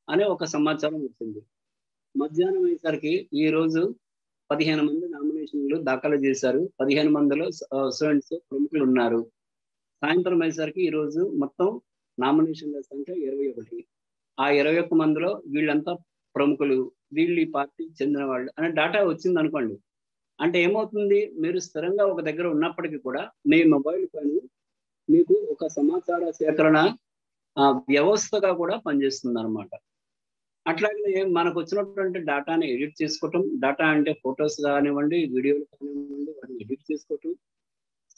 అనే ఒక సమాచారం వచ్చింది. మధ్యాహ్నం అయ్యేసరికి ఈ రోజు 15 మంది నామినేషన్లు దాఖలు చేశారు, 15 మందిలో సో ప్రముఖులు ఉన్నారు. సాయంత్రం అయ్యేసరికి ఈ రోజు మొత్తం నామినేషన్ల సంఖ్య 21. ఆ 21 మందిలో వీళ్ళంతా ప్రముఖులు, వీళ్ళు ఈ పార్టీకి చెందిన వాళ్ళు అనే డాటా వచ్చింది అనుకోండి. అంటే ఏమవుతుంది, మీరు స్థిరంగా ఒక దగ్గర ఉన్నప్పటికీ కూడా మీ మొబైల్ ఫోన్ మీకు ఒక సమాచార సేకరణ వ్యవస్థగా కూడా పనిచేస్తుంది అనమాట. అట్లాగే మనకు వచ్చినటువంటి డాటాని ఎడిట్ చేసుకోవటం, డాటా అంటే ఫొటోస్ కానివ్వండి, వీడియోలు కానివ్వండి, వాటిని ఎడిట్ చేసుకోవటం,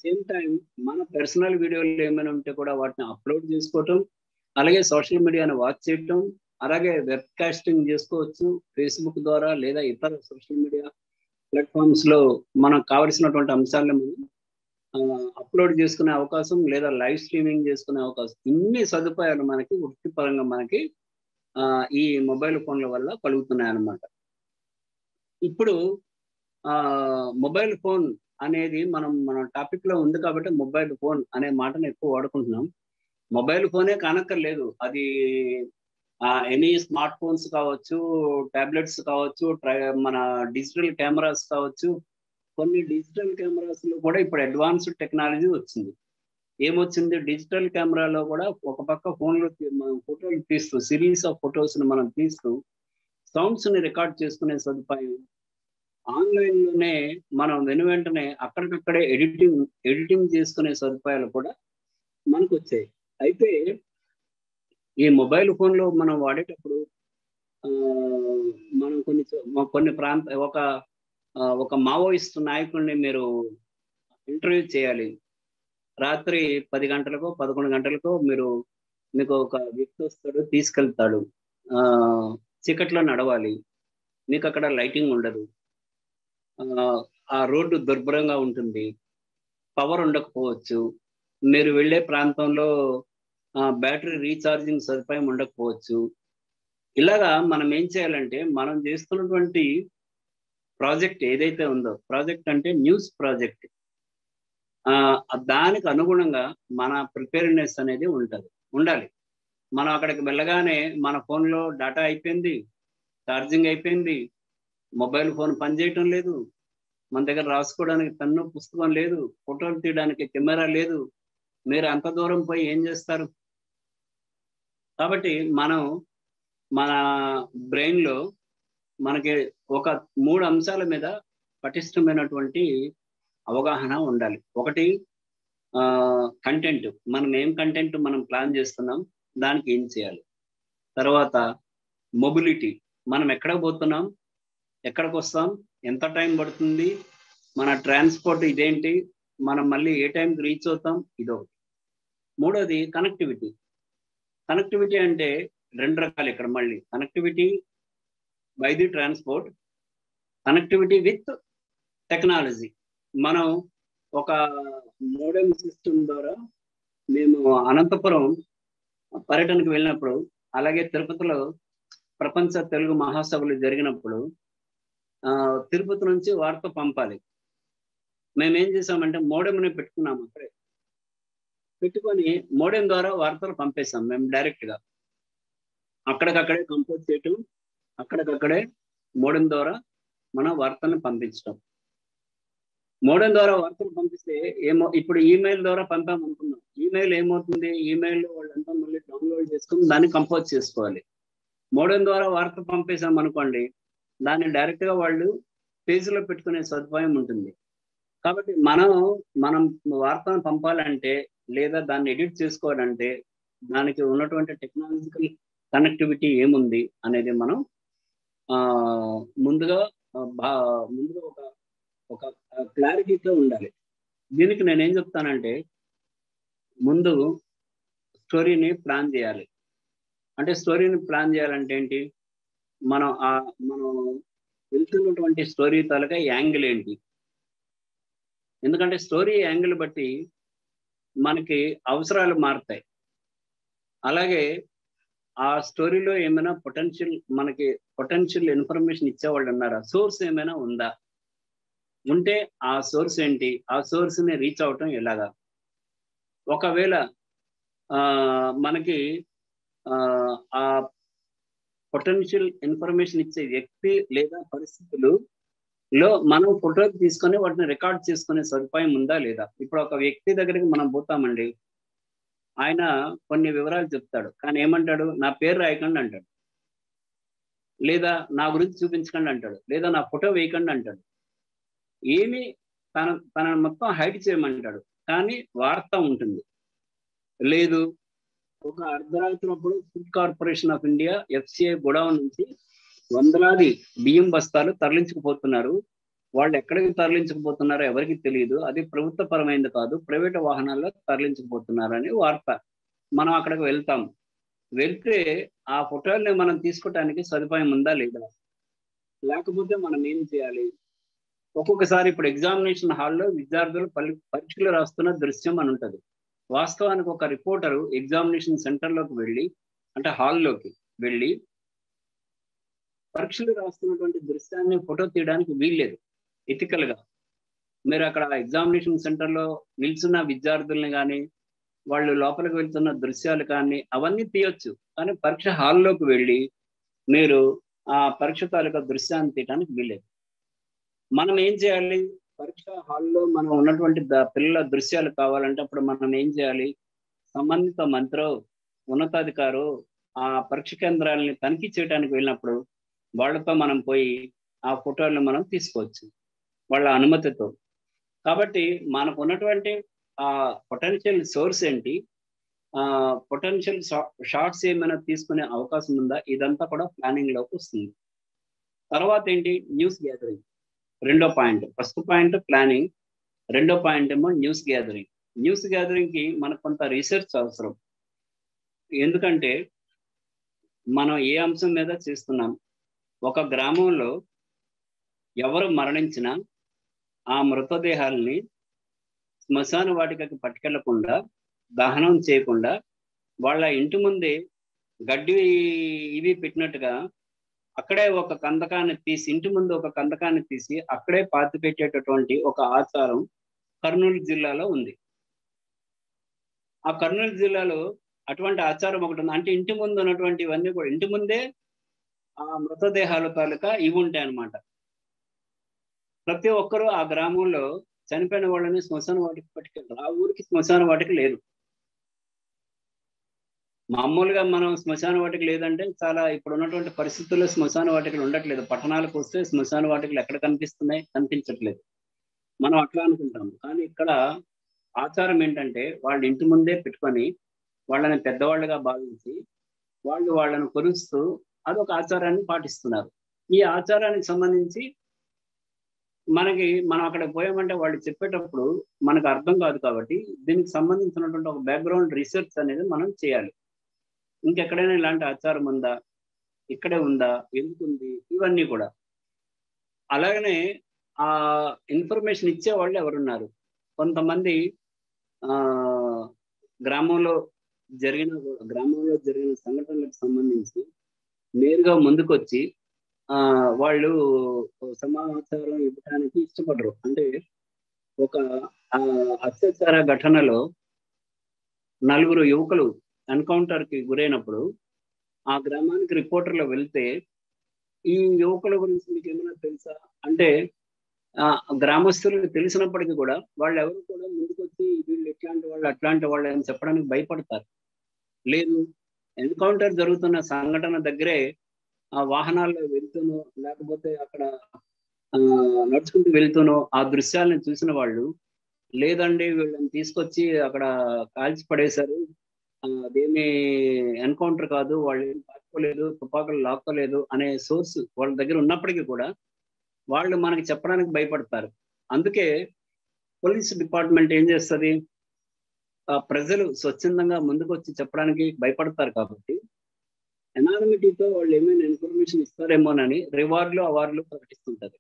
సేమ్ టైం మన పర్సనల్ వీడియోలు ఏమైనా ఉంటే కూడా వాటిని అప్లోడ్ చేసుకోవటం, అలాగే సోషల్ మీడియాను వాచ్ చేయటం, అలాగే వెబ్ కాస్టింగ్ చేసుకోవచ్చు ఫేస్బుక్ ద్వారా, లేదా ఇతర సోషల్ మీడియా ప్లాట్ఫామ్స్ లో మనకు కావలసినటువంటి అంశాలను మనం అప్లోడ్ చేసుకునే అవకాశం, లేదా లైవ్ స్ట్రీమింగ్ చేసుకునే అవకాశం, ఇన్ని సదుపాయాలు మనకి వృత్తిపరంగా మనకి ఈ మొబైల్ ఫోన్ల వల్ల కలుగుతున్నాయి అన్నమాట. ఇప్పుడు మొబైల్ ఫోన్ అనేది మన టాపిక్ లో ఉంది కాబట్టి మొబైల్ ఫోన్ అనే మాటను ఎక్కువ వాడుకుంటున్నాం. మొబైల్ ఫోనే కానక్కర్లేదు, అది ఎనీ స్మార్ట్ ఫోన్స్ కావచ్చు, టాబ్లెట్స్ కావచ్చు, మన డిజిటల్ కెమెరాస్ కావచ్చు. కొన్ని డిజిటల్ కెమెరాస్ లో కూడా ఇప్పుడు అడ్వాన్స్డ్ టెక్నాలజీ వచ్చింది. ఏమొచ్చింది, డిజిటల్ కెమెరాలో కూడా ఒక పక్క ఫోన్లో మనం ఫోటోలు తీస్తూ, సిరీస్ ఆఫ్ ఫొటోస్ ని మనం తీస్తూ సౌండ్స్ ని రికార్డ్ చేసుకునే సదుపాయం, ఆన్లైన్ లోనే మనం వెంటనే అక్కడికక్కడే ఎడిటింగ్ చేసుకునే సదుపాయాలు కూడా మనకు వచ్చాయి. అయితే ఈ మొబైల్ ఫోన్ లో మనం వాడేటప్పుడు మనం కొన్ని ఒక మావోయిస్ట్ నాయకుడిని మీరు ఇంటర్వ్యూ చేయాలి. రాత్రి 10 గంటలకో 11 గంటలకో మీకు ఒక వ్యక్తి వస్తాడు, తీసుకెళ్తాడు. చీకట్లో నడవాలి, మీకు అక్కడ లైటింగ్ ఉండదు, ఆ రోడ్డు దుర్భరంగా ఉంటుంది, పవర్ ఉండకపోవచ్చు, మీరు వెళ్ళే ప్రాంతంలో బ్యాటరీ రీఛార్జింగ్ సదుపాయం ఉండకపోవచ్చు. ఇలాగా మనం ఏం చేయాలంటే, మనం చేస్తున్నటువంటి ప్రాజెక్ట్ ఏదైతే ఉందో, ప్రాజెక్ట్ అంటే న్యూస్ ప్రాజెక్ట్, దానికి అనుగుణంగా మన ప్రిపేర్నెస్ అనేది ఉండాలి. మనం అక్కడికి వెళ్ళగానే మన ఫోన్లో డేటా అయిపోయింది, ఛార్జింగ్ అయిపోయింది, మొబైల్ ఫోన్ పనిచేయటం లేదు, మన దగ్గర రాసుకోవడానికి పెన్ను పుస్తకం లేదు, ఫోటోలు తీయడానికి కెమెరా లేదు, మీరు అంత దూరం పోయి ఏం చేస్తారు? కాబట్టి మనం మన బ్రెయిన్లో మనకి ఒక 3 అంశాల మీద పటిష్టమైనటువంటి అవగాహన ఉండాలి. ఒకటి, కంటెంట్, మనం ఏం కంటెంట్ మనం ప్లాన్ చేస్తున్నాం, దానికి ఏం చేయాలి. తర్వాత మొబిలిటీ, మనం ఎక్కడికి పోతున్నాం, ఎక్కడికి వస్తాం, ఎంత టైం పడుతుంది, మన ట్రాన్స్పోర్ట్ ఇదేంటి, మనం మళ్ళీ ఏ టైంకి రీచ్ అవుతాం, ఇదొకటి. మూడోది కనెక్టివిటీ. కనెక్టివిటీ అంటే 2 రకాలు ఇక్కడ. మళ్ళీ connectivity by the transport, connectivity with technology. మనం ఒక మోడర్న్ సిస్టమ్ ద్వారా మేము అనంతపురం పర్యటనకు వెళ్ళినప్పుడు, అలాగే తిరుపతిలో ప్రపంచ తెలుగు మహాసభలు జరిగినప్పుడు తిరుపతి నుంచి వార్త పంపాలి. మేమేం చేసామంటే మోడెంని పెట్టుకున్నాము. అక్కడే పెట్టుకొని మోడెం ద్వారా వార్తలు పంపేశాం మేము డైరెక్ట్గా. అక్కడికక్కడే కంపోజ్ చేయటం, అక్కడికక్కడే మోడెం ద్వారా మన వార్తలను పంపించడం. మోడెం ద్వారా వార్తలు పంపిస్తే ఇప్పుడు ఈమెయిల్ ద్వారా పంపామనుకున్నాం. ఈమెయిల్ ఏమవుతుంది, ఈమెయిల్ వాళ్ళంతా మళ్ళీ డౌన్లోడ్ చేసుకుని దాన్ని కంపోజ్ చేసుకోవాలి. మోడెం ద్వారా వార్త పంపేశాం అనుకోండి, దాన్ని డైరెక్ట్గా వాళ్ళు పేజీలో పెట్టుకునే సదుపాయం ఉంటుంది. కాబట్టి మనం వార్తను పంపాలంటే లేదా దాన్ని ఎడిట్ చేసుకోవాలంటే దానికి ఉన్నటువంటి టెక్నాలజికల్ కనెక్టివిటీ ఏముంది అనేది మనం ముందుగా ఒక క్లారిటీతో ఉండాలి. దీనికి నేనేం చెప్తానంటే, ముందు స్టోరీని ప్లాన్ చేయాలి. అంటే స్టోరీని ప్లాన్ చేయాలంటే ఏంటి, మనం వెళ్తున్నటువంటి స్టోరీ తాలూకా యాంగిల్ ఏంటి. ఎందుకంటే స్టోరీ యాంగిల్ బట్టి మనకి అవసరాలు మారుతాయి. అలాగే ఆ స్టోరీలో ఏమైనా పొటెన్షియల్ ఇన్ఫర్మేషన్ ఇచ్చేవాళ్ళు ఉన్నారా, సోర్స్ ఏమైనా ఉందా, ఉంటే ఆ సోర్స్ ఏంటి, ఆ సోర్స్ని రీచ్ అవటం ఎలాగా. ఒకవేళ మనకి ఆ పొటెన్షియల్ ఇన్ఫర్మేషన్ ఇచ్చే వ్యక్తి లేదా పరిస్థితులలో మనం ఫోటో తీసుకొని వాటిని రికార్డ్ చేసుకునే సదుపాయం ఉందా లేదా. ఇప్పుడు ఒక వ్యక్తి దగ్గరికి మనం పోతామండి, ఆయన కొన్ని వివరాలు చెప్తాడు, కానీ ఏమంటాడు, నా పేరు రాయకండి అంటాడు, లేదా నా గురించి చూపించకండి అంటాడు, లేదా నా ఫోటో వేయకండి అంటాడు. ఏమి తన మొత్తం హైడ్ చేయమంటాడు, కానీ వార్త ఉంటుంది. లేదు, ఒక అర్ధరాత్రిప్పుడు food corporation of India FCI godown నుంచి వందలాది బియ్యం బస్తాలు తరలించుకుపోతున్నారు. వాళ్ళు ఎక్కడికి తరలించకపోతున్నారో ఎవరికి తెలియదు, అది ప్రభుత్వ పరమైనది కాదు, ప్రైవేట్ వాహనాల్లో తరలించకపోతున్నారు అని వార్త. మనం అక్కడికి వెళ్తే ఆ ఫోటోల్ని మనం తీసుకోవటానికి సదుపాయం ఉందా లేదా. లేకపోతే మనం ఏం చేయాలి, ఒక్కొక్కసారి ఇప్పుడు ఎగ్జామినేషన్ హాల్లో విద్యార్థులు పరీక్షలు రాస్తున్న దృశ్యం అని ఉంటుంది. వాస్తవానికి ఒక రిపోర్టరు ఎగ్జామినేషన్ సెంటర్లోకి వెళ్ళి, అంటే హాల్లోకి వెళ్ళి పరీక్షలు రాస్తున్నటువంటి దృశ్యాన్ని ఫోటో తీయడానికి వీల్లేదు ఎథికల్గా. మీరు అక్కడ ఎగ్జామినేషన్ సెంటర్లో నిల్చున్న విద్యార్థుల్ని కానీ, వాళ్ళు లోపలికి వెళ్తున్న దృశ్యాలు కానీ అవన్నీ తీయొచ్చు, కానీ పరీక్ష హాల్లోకి వెళ్ళి మీరు ఆ పరీక్ష తాలూకా దృశ్యాన్ని తీయడానికి వీల్లేదు. మనం ఏం చేయాలి, పరీక్ష హాల్లో మనం ఉన్నటువంటి పిల్లల దృశ్యాలు కావాలంటే అప్పుడు మనం ఏం చేయాలి, సంబంధిత మంత్రో ఉన్నతాధికారో ఆ పరీక్ష కేంద్రాలని తనిఖీ చేయడానికి వెళ్ళినప్పుడు వాళ్ళతో మనం పోయి ఆ ఫోటోలను మనం తీసుకోవచ్చు వాళ్ళ అనుమతితో. కాబట్టి మనకు ఉన్నటువంటి ఆ పొటెన్షియల్ సోర్స్ ఏంటి, పొటెన్షియల్ షార్ట్స్ ఏమైనా తీసుకునే అవకాశం ఉందా, ఇదంతా కూడా ప్లానింగ్ లోకి వస్తుంది. తర్వాత ఏంటి, న్యూస్ గ్యాదరింగ్. రెండో పాయింట్. ఫస్ట్ పాయింట్ ప్లానింగ్, రెండో పాయింట్ ఏమో న్యూస్ గ్యాదరింగ్. న్యూస్ గ్యాదరింగ్ కి మనకు కొంత రీసెర్చ్ అవసరం. ఎందుకంటే మనం ఏ అంశం మీద చేస్తున్నాం, ఒక గ్రామంలో ఎవరు మరణించినా ఆ మృతదేహాలని శ్మశాన వాటికకి పట్టుకెళ్లకుండా, దహనం చేయకుండా వాళ్ళ ఇంటి ముందే గడ్డి ఇవి పెట్టినట్టుగా అక్కడే ఒక కందకాన్ని తీసి, ఇంటి ముందు ఒక కందకాన్ని తీసి అక్కడే పాతి పెట్టేటటువంటి ఒక ఆచారం కర్నూలు జిల్లాలో ఉంది. ఆ కర్నూలు జిల్లాలో అటువంటి ఆచారం ఒకటి ఉంది. అంటే ఇంటి ముందు ఉన్నటువంటి ఇవన్నీ కూడా ఇంటి ముందే ఆ మృతదేహాల తాలూకా ఇవి ఉంటాయి అన్నమాట. ప్రతి ఒక్కరూ ఆ గ్రామంలో చనిపోయిన వాళ్ళని శ్మశాన వాటికి పట్టుకెళ్ళారు. ఆ ఊరికి శ్మశాన వాటికి లేదు. మామూలుగా మనం శ్మశాన వాటికి లేదంటే చాలా ఇప్పుడు ఉన్నటువంటి పరిస్థితుల్లో శ్మశాన వాటికలు ఉండట్లేదు. పట్టణాలకు వస్తే శ్మశాన వాటికలు ఎక్కడ కనిపిస్తున్నాయి, కనిపించట్లేదు. మనం అట్లా అనుకుంటాం. కానీ ఇక్కడ ఆచారం ఏంటంటే వాళ్ళ ఇంటి ముందే పెట్టుకొని వాళ్ళని పెద్దవాళ్ళుగా భావించి వాళ్ళను కొలుస్తూ అదొక ఆచారాన్ని పాటిస్తున్నారు. ఈ ఆచారానికి సంబంధించి మనం అక్కడ పోయామంటే వాళ్ళు చెప్పేటప్పుడు మనకు అర్థం కాదు కాబట్టి దీనికి సంబంధించినటువంటి ఒక బ్యాక్గ్రౌండ్ రీసెర్చ్ అనేది మనం చేయాలి. ఇంకెక్కడైనా ఇలాంటి ఆచారం ఉందా, ఇక్కడే ఉందా, ఎందుకుంది, ఇవన్నీ కూడా. అలాగనే ఆ ఇన్ఫర్మేషన్ ఇచ్చే వాళ్ళు ఎవరున్నారు? కొంతమంది ఆ గ్రామంలో జరిగిన సంఘటనలకు సంబంధించి నేరుగా ముందుకొచ్చి వాళ్ళు సమాచారం ఇవ్వడానికి ఇష్టపడరు. అంటే ఒక అత్యాచార ఘటనలో 4 యువకులు ఎన్కౌంటర్ కి గురైనప్పుడు ఆ గ్రామానికి రిపోర్టర్లు వెళ్తే, ఈ యువకుల గురించి మీకు ఏమైనా తెలుసా అంటే గ్రామస్తులకు తెలిసినప్పటికీ కూడా వాళ్ళెవరు కూడా ముందుకొచ్చి వీళ్ళు ఇట్లాంటి వాళ్ళు అట్లాంటి వాళ్ళు అని చెప్పడానికి భయపడతారు. లేదు, ఎన్కౌంటర్ జరుగుతున్న సంఘటన దగ్గరే ఆ వాహనాల్లో వెళ్తూనో లేకపోతే అక్కడ నడుచుకుంటూ వెళ్తూనో ఆ దృశ్యాలను చూసిన వాళ్ళు, లేదండి వీళ్ళని తీసుకొచ్చి అక్కడ కాల్చి పడేశారు, అదేమి ఎన్కౌంటర్ కాదు, వాళ్ళు ఏం పారిపోలేదు, తుపాకులు లాక్కోలేదు అనే సోర్స్ వాళ్ళ దగ్గర ఉన్నప్పటికీ కూడా వాళ్ళు మనకి చెప్పడానికి భయపడతారు. అందుకే పోలీస్ డిపార్ట్మెంట్ ఏం చేస్తుంది, ప్రజలు స్వచ్ఛందంగా ముందుకొచ్చి చెప్పడానికి భయపడతారు కాబట్టి ఎనానిమిటీతో వాళ్ళు ఏమైనా ఇన్ఫర్మేషన్ ఇస్తారేమోనని రివార్డులు అవార్డులు ప్రకటిస్తుంటారు.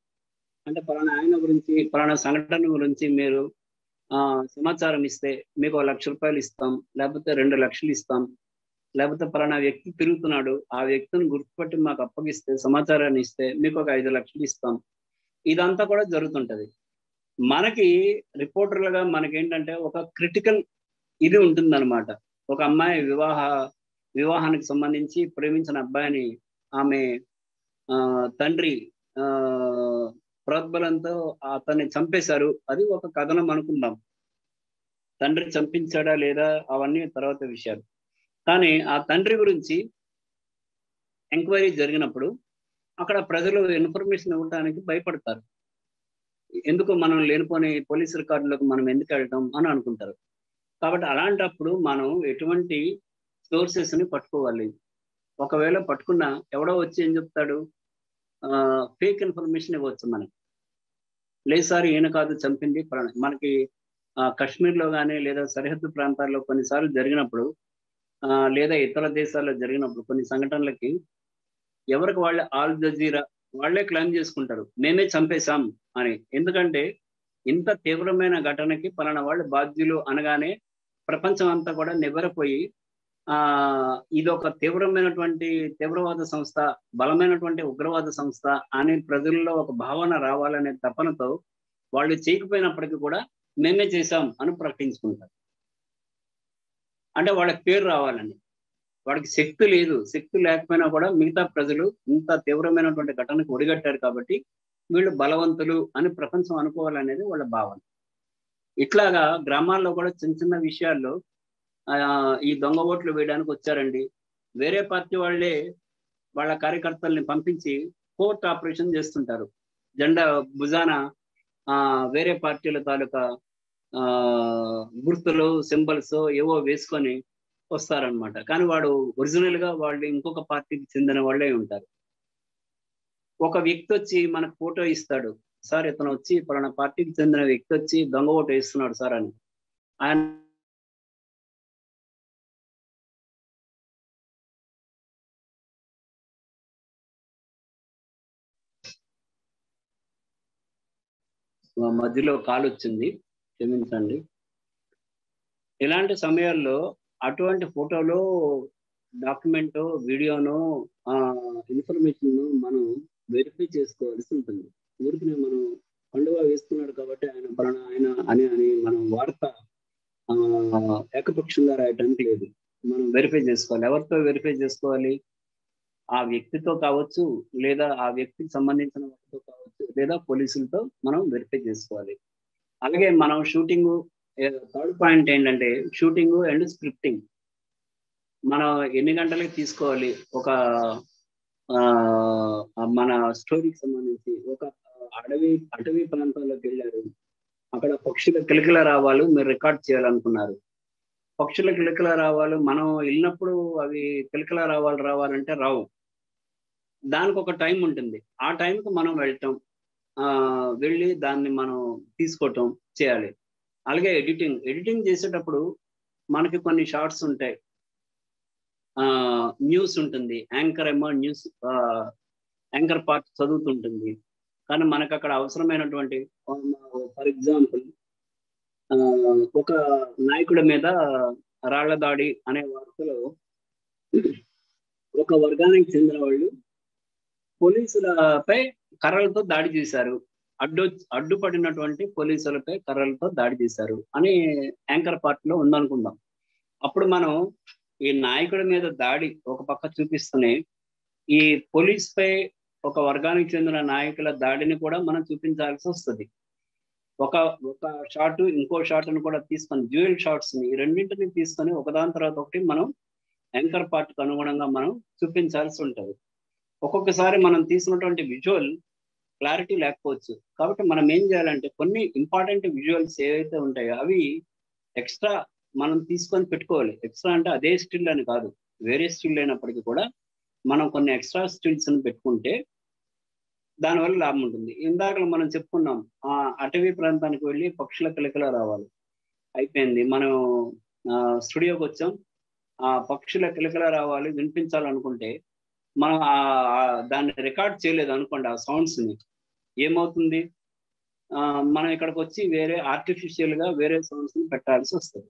అంటే పలానా ఆయన గురించి, పలానా సంఘటన గురించి మీరు సమాచారం ఇస్తే మీకు 1 లక్ష రూపాయలు ఇస్తాం, లేకపోతే 2 లక్షలు ఇస్తాం, లేకపోతే పలానా వ్యక్తి తిరుగుతున్నాడు, ఆ వ్యక్తిని గుర్తుపట్టి మాకు అప్పగిస్తే, సమాచారాన్ని ఇస్తే మీకు ఒక 5 లక్షలు ఇస్తాం. ఇదంతా కూడా జరుగుతుంటది. మనకి రిపోర్టర్లుగా మనకేంటంటే ఒక క్రిటికల్ ఇది ఉంటుందన్నమాట. ఒక అమ్మాయి వివాహానికి సంబంధించి ప్రేమించిన అబ్బాయిని ఆమె తండ్రి ప్రోద్బలంతో అతన్ని చంపేశారు. అది ఒక కథనం అనుకుందాం. తండ్రి చంపించాడా లేదా అవన్నీ తర్వాత విషయాలు. కానీ ఆ తండ్రి గురించి ఎంక్వైరీ జరిగినప్పుడు అక్కడ ప్రజలు ఇన్ఫర్మేషన్ ఇవ్వడానికి భయపడతారు. ఎందుకు మనం లేనిపోని పోలీస్ రికార్డులకు మనం ఎందుకు వెళ్ళటం అని అనుకుంటారు. కాబట్టి అలాంటప్పుడు మనం ఎటువంటి సోర్సెస్ ని పట్టుకోవాలి. ఒకవేళ పట్టుకున్నా ఎవడో వచ్చి ఏం చెప్తాడు, ఫేక్ ఇన్ఫర్మేషన్ ఇవ్వచ్చు మనకి. లేదు సార్ ఈయన కాదు చంపింది మనకి కాశ్మీర్లో కానీ లేదా సరిహద్దు ప్రాంతాల్లో కొన్నిసార్లు జరిగినప్పుడు లేదా ఇతర దేశాల్లో జరిగినప్పుడు కొన్ని సంఘటనలకి ఎవరికి వాళ్ళే ఆల్ జజీరా వాళ్ళే క్లెయిమ్ చేసుకుంటారు, మేమే చంపేశాం అని. ఎందుకంటే ఇంత తీవ్రమైన ఘటనకి పలానా వాళ్ళు బాధ్యులు అనగానే ప్రపంచం అంతా కూడా నివ్వెరపోయి ఇదొక తీవ్రవాద సంస్థ, బలమైనటువంటి ఉగ్రవాద సంస్థ అనే ప్రజల్లో ఒక భావన రావాలనే తపనతో వాళ్ళు చేయకపోయినప్పటికీ కూడా మేమే చేశాం అని ప్రకటించుకుంటారు. అంటే వాళ్ళకి పేరు రావాలని. వాడికి శక్తి లేదు, శక్తి లేకపోయినా కూడా మిగతా ప్రజలు ఇంత తీవ్రమైనటువంటి ఘటనకు ఒడిగట్టారు కాబట్టి వీళ్ళు బలవంతులు అని ప్రపంచం అనుకోవాలనేది వాళ్ళ భావన. ఇట్లాగా గ్రామాల్లో కూడా చిన్న చిన్న విషయాల్లో ఈ దొంగ ఓట్లు వేయడానికి వచ్చారండి, వేరే పార్టీ వాళ్ళే వాళ్ళ కార్యకర్తల్ని పంపించి కోర్ట్ ఆపరేషన్ చేస్తుంటారు. జెండా భుజాన వేరే పార్టీల తాలూకా గుర్తులు, సింబల్స్ ఏవో వేసుకొని వస్తారనమాట. కానీ వాడు ఒరిజినల్ గా వాళ్ళు ఇంకొక పార్టీకి చెందిన వాళ్ళే ఉంటారు. ఒక వ్యక్తి వచ్చి మనకు ఫోటో ఇస్తాడు, సార్ ఇతను వచ్చి పలానా పార్టీకి చెందిన వ్యక్తి వచ్చి దొంగ ఓటు వేస్తున్నాడు సార్ అని. ఆయన మధ్యలో కాల్ వచ్చింది, క్షమించండి. ఇలాంటి సమయాల్లో అటువంటి ఫోటోలో డాక్యుమెంట్, వీడియోను, ఇన్ఫర్మేషన్ మనం వెరిఫై చేసుకోవాల్సి ఉంటుంది. ఊరికి మనం పండుగ వేస్తున్నాడు కాబట్టి ఆయన పలానా ఆయన అని మనం వార్త ఏకపక్షంగా రాయటానికి లేదు. మనం వెరిఫై చేసుకోవాలి. ఎవరితో వెరిఫై చేసుకోవాలి? ఆ వ్యక్తితో కావచ్చు, లేదా ఆ వ్యక్తికి సంబంధించిన వాటితో కావచ్చు, లేదా పోలీసులతో మనం వెరిఫై చేసుకోవాలి. అలాగే మనం షూటింగ్, థర్డ్ పాయింట్ ఏంటంటే షూటింగ్ అండ్ స్క్రిప్టింగ్. మనం ఎన్ని గంటలకి తీసుకోవాలి ఒక మన స్టోరీకి సంబంధించి. ఒక అటవీ ప్రాంతాల్లోకి వెళ్ళారు, అక్కడ పక్షుల కిలకిల రావాలు మీరు రికార్డ్ చేయాలనుకున్నారు. పక్షుల కిలకిల రావాలు మనం వెళ్ళినప్పుడు అవి కిలకిల రావాలంటే రావు. దానికి ఒక టైం ఉంటుంది. ఆ టైంకి మనం వెళ్ళి దాన్ని మనం తీసుకోవటం చేయాలి. అలాగే ఎడిటింగ్ చేసేటప్పుడు మనకి కొన్ని షార్ట్స్ ఉంటాయి. న్యూస్ ఉంటుంది, యాంకర్ పార్ట్ చదువుతుంటుంది. కానీ మనకు అక్కడ అవసరమైనటువంటి, ఫర్ ఎగ్జాంపుల్ ఒక నాయకుడి మీద రాళ్ల దాడి అనే వార్తలో ఒక వర్గానికి చెందిన వాళ్ళు పోలీసులపై కర్రలతో దాడి చేశారు, అడ్డుపడినటువంటి పోలీసులపై కర్రలతో దాడి చేశారు అని యాంకర్ పార్ట్ లో ఉందనుకుందాం. అప్పుడు మనం ఈ నాయకుడి మీద దాడి ఒక పక్క చూపిస్తూనే ఈ పోలీస్ పై ఒక వర్గానికి చెందిన నాయకుల దాడిని కూడా మనం చూపించాల్సి వస్తుంది. ఒక షాట్ ఇంకో షాట్ను కూడా తీసుకొని, డ్యూయల్ షాట్స్ ని ఈ రెండింటిని తీసుకొని ఒకదాని తర్వాత ఒకటి మనం యాంకర్ పార్ట్ కు అనుగుణంగా మనం చూపించాల్సి ఉంటుంది. ఒక్కొక్కసారి మనం తీసినటువంటి విజువల్ క్లారిటీ లేకపోవచ్చు. కాబట్టి మనం ఏం చేయాలంటే కొన్ని ఇంపార్టెంట్ విజువల్స్ ఏవైతే ఉంటాయో అవి ఎక్స్ట్రా మనం తీసుకొని పెట్టుకోవాలి. ఎక్స్ట్రా అంటే అదే స్టిల్ అని కాదు, వేరే స్టిల్ అయినప్పటికీ కూడా మనం కొన్ని ఎక్స్ట్రా స్టిల్స్ ని పెట్టుకుంటే దానివల్ల లాభం ఉంటుంది. ఇందాక మనం చెప్పుకున్నాం, ఆ అటవీ ప్రాంతానికి వెళ్ళి పక్షుల కిలకిల రావాలి అయిపోయింది. మనం స్టూడియోకి వచ్చాం, ఆ పక్షుల కిలకిల రావాలి వినిపించాలనుకుంటే మనం దాన్ని రికార్డ్ చేయలేదు అనుకోండి, ఆ సౌండ్స్ ని ఏమవుతుంది, మనం ఇక్కడికి వచ్చి వేరే ఆర్టిఫిషియల్ గా వేరే సౌండ్స్ ని పెట్టాల్సి వస్తుంది.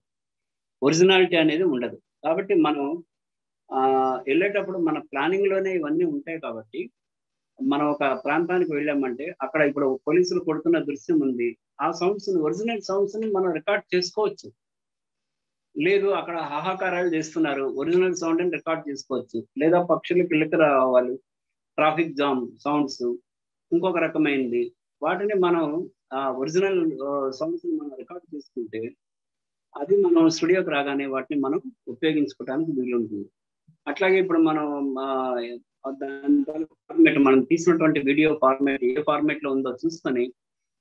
ఒరిజినాలిటీ అనేది ఉండదు. కాబట్టి మనం వెళ్ళేటప్పుడు మన ప్లానింగ్ లోనే ఇవన్నీ ఉంటాయి. కాబట్టి మనం ఒక ప్రాంతానికి వెళ్ళామంటే అక్కడ ఇప్పుడు పోలీసులు కొడుతున్న దృశ్యం ఉంది, ఆ సౌండ్స్ ని, ఒరిజినల్ సౌండ్స్ ని మనం రికార్డ్ చేసుకోవచ్చు. లేదు అక్కడ హాహాకారాలు చేస్తున్నారు, ఒరిజినల్ సౌండ్ ని రికార్డ్ చేసుకోవచ్చు. లేదా పక్షులు కిలకిల రావాలి, ట్రాఫిక్ జామ్ సౌండ్స్, ఇంకొక రకమైనది, వాటిని మనం ఒరిజినల్ సౌండ్స్ ని మనం రికార్డ్ చేసుకుంటే అది మనం స్టూడియోకి రాగానే వాటిని మనం ఉపయోగించుకోవడానికి వీలుంటుంది. అట్లాగే ఇప్పుడు మనం ఫార్మేట్, మనం తీసినటువంటి వీడియో ఫార్మేట్ ఏ ఫార్మేట్ లో ఉందో చూసుకొని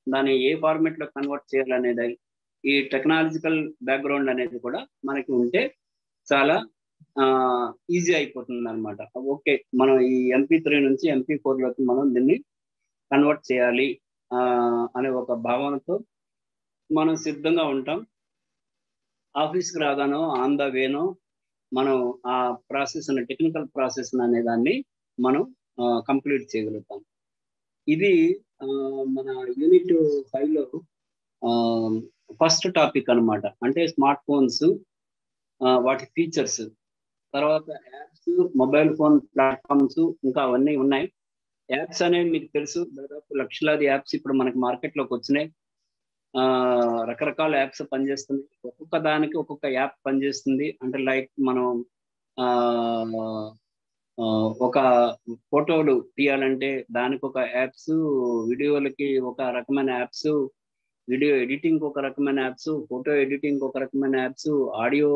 దాన్ని ఏ ఫార్మేట్ లో కన్వర్ట్ చేయాలనేది, ఈ టెక్నాలజికల్ బ్యాక్గ్రౌండ్ అనేది కూడా మనకి ఉంటే చాలా ఈజీ అయిపోతుంది అనమాట. ఓకే, మనం ఈ MP3 నుంచి MP4 లోకి మనం దీన్ని కన్వర్ట్ చేయాలి అనే ఒక భావనతో మనం సిద్ధంగా ఉంటాం. ఆఫీస్కి రాగానో ఆన్ ద వేనో మనం ఆ ప్రాసెస్, టెక్నికల్ ప్రాసెస్ అనే దాన్ని మనం కంప్లీట్ చేయగలుగుతాం. ఇది మన యూనిట్ 5 లో ఫస్ట్ టాపిక్ అన్నమాట. అంటే స్మార్ట్ ఫోన్స్, వాటి ఫీచర్స్, తర్వాత యాప్స్, మొబైల్ ఫోన్ ప్లాట్ఫామ్స్, ఇంకా అవన్నీ ఉన్నాయి. యాప్స్ అనేవి మీకు తెలుసు, దాదాపు లక్షలాది యాప్స్ ఇప్పుడు మనకి మార్కెట్లోకి వచ్చినాయి. రకరకాల యాప్స్ పనిచేస్తున్నాయి. ఒక్కొక్క దానికి ఒక్కొక్క యాప్ పనిచేస్తుంది. అంటే లైక్ మనం ఒక ఫోటోలు తీయాలంటే దానికి ఒక యాప్స్, వీడియోలకి ఒక రకమైన యాప్స్, వీడియో ఎడిటింగ్ ఒక రకమైన యాప్స్, ఫోటో ఎడిటింగ్ ఒక రకమైన apps, audio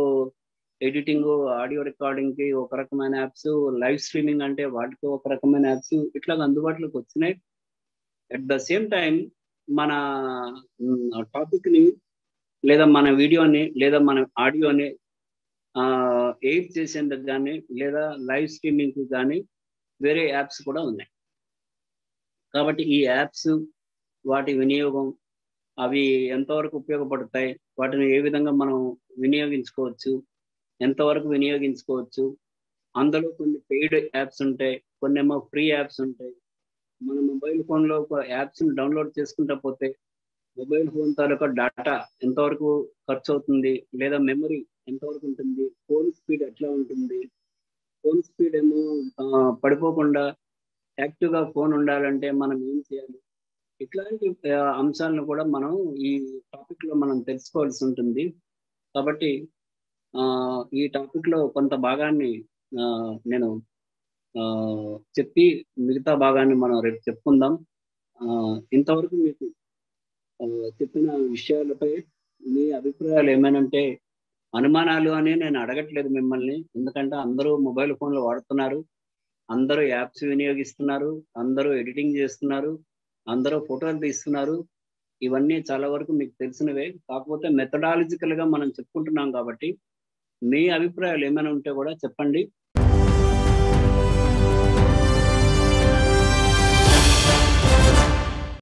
editing, audio recording కి ఒక రకమైన యాప్స్, లైవ్ స్ట్రీమింగ్ అంటే వాటికి ఒక రకమైన యాప్స్, ఇట్లా అందుబాటులోకి వచ్చినాయి. అట్ ద సేమ్ టైం మన టాపిక్ ని లేదా మన వీడియోని లేదా మన ఆడియోని ఎడిట్ చేసేందుకు కానీ లేదా లైవ్ స్ట్రీమింగ్ కి కానీ వేరే యాప్స్ కూడా ఉన్నాయి. కాబట్టి ఈ యాప్స్, వాటి వినియోగం, అవి ఎంతవరకు ఉపయోగపడతాయి, వాటిని ఏ విధంగా మనం వినియోగించుకోవచ్చు, ఎంతవరకు వినియోగించుకోవచ్చు, అందులో కొన్ని పెయిడ్ యాప్స్ ఉంటాయి, కొన్ని ఏమో ఫ్రీ యాప్స్ ఉంటాయి. మన మొబైల్ ఫోన్లో ఒక యాప్స్ని డౌన్లోడ్ చేసుకుంటా పోతే మొబైల్ ఫోన్ తాలూకా డేటా ఎంతవరకు ఖర్చు అవుతుంది, లేదా మెమరీ ఎంతవరకు ఉంటుంది, ఫోన్ స్పీడ్ ఎట్లా ఉంటుంది, ఫోన్ స్పీడ్ ఏమో పడిపోకుండా యాక్టివ్గా ఫోన్ ఉండాలంటే మనం ఏం చేయాలి, ఇట్లాంటి అంశాలను కూడా మనం ఈ టాపిక్లో మనం తెలుసుకోవాల్సి ఉంటుంది. కాబట్టి ఈ టాపిక్లో కొంత భాగాన్ని నేను చెప్పి మిగతా భాగాన్ని మనం రేపు చెప్పుకుందాం. ఇంతవరకు మీకు చెప్పిన విషయాలపై మీ అభిప్రాయాలు ఏమైనా అనుమానాలు అని నేను అడగట్లేదు మిమ్మల్ని, ఎందుకంటే అందరూ మొబైల్ ఫోన్లు వాడుతున్నారు, అందరూ యాప్స్ వినియోగిస్తున్నారు, అందరూ ఎడిటింగ్ చేస్తున్నారు, అందరూ ఫోటోలు తీస్తున్నారు. ఇవన్నీ చాలా వరకు మీకు తెలిసినవే. కాకపోతే మెథడాలజికల్గా మనం చెప్పుకుంటున్నాం కాబట్టి మీ అభిప్రాయాలు ఏమైనా ఉంటే కూడా చెప్పండి.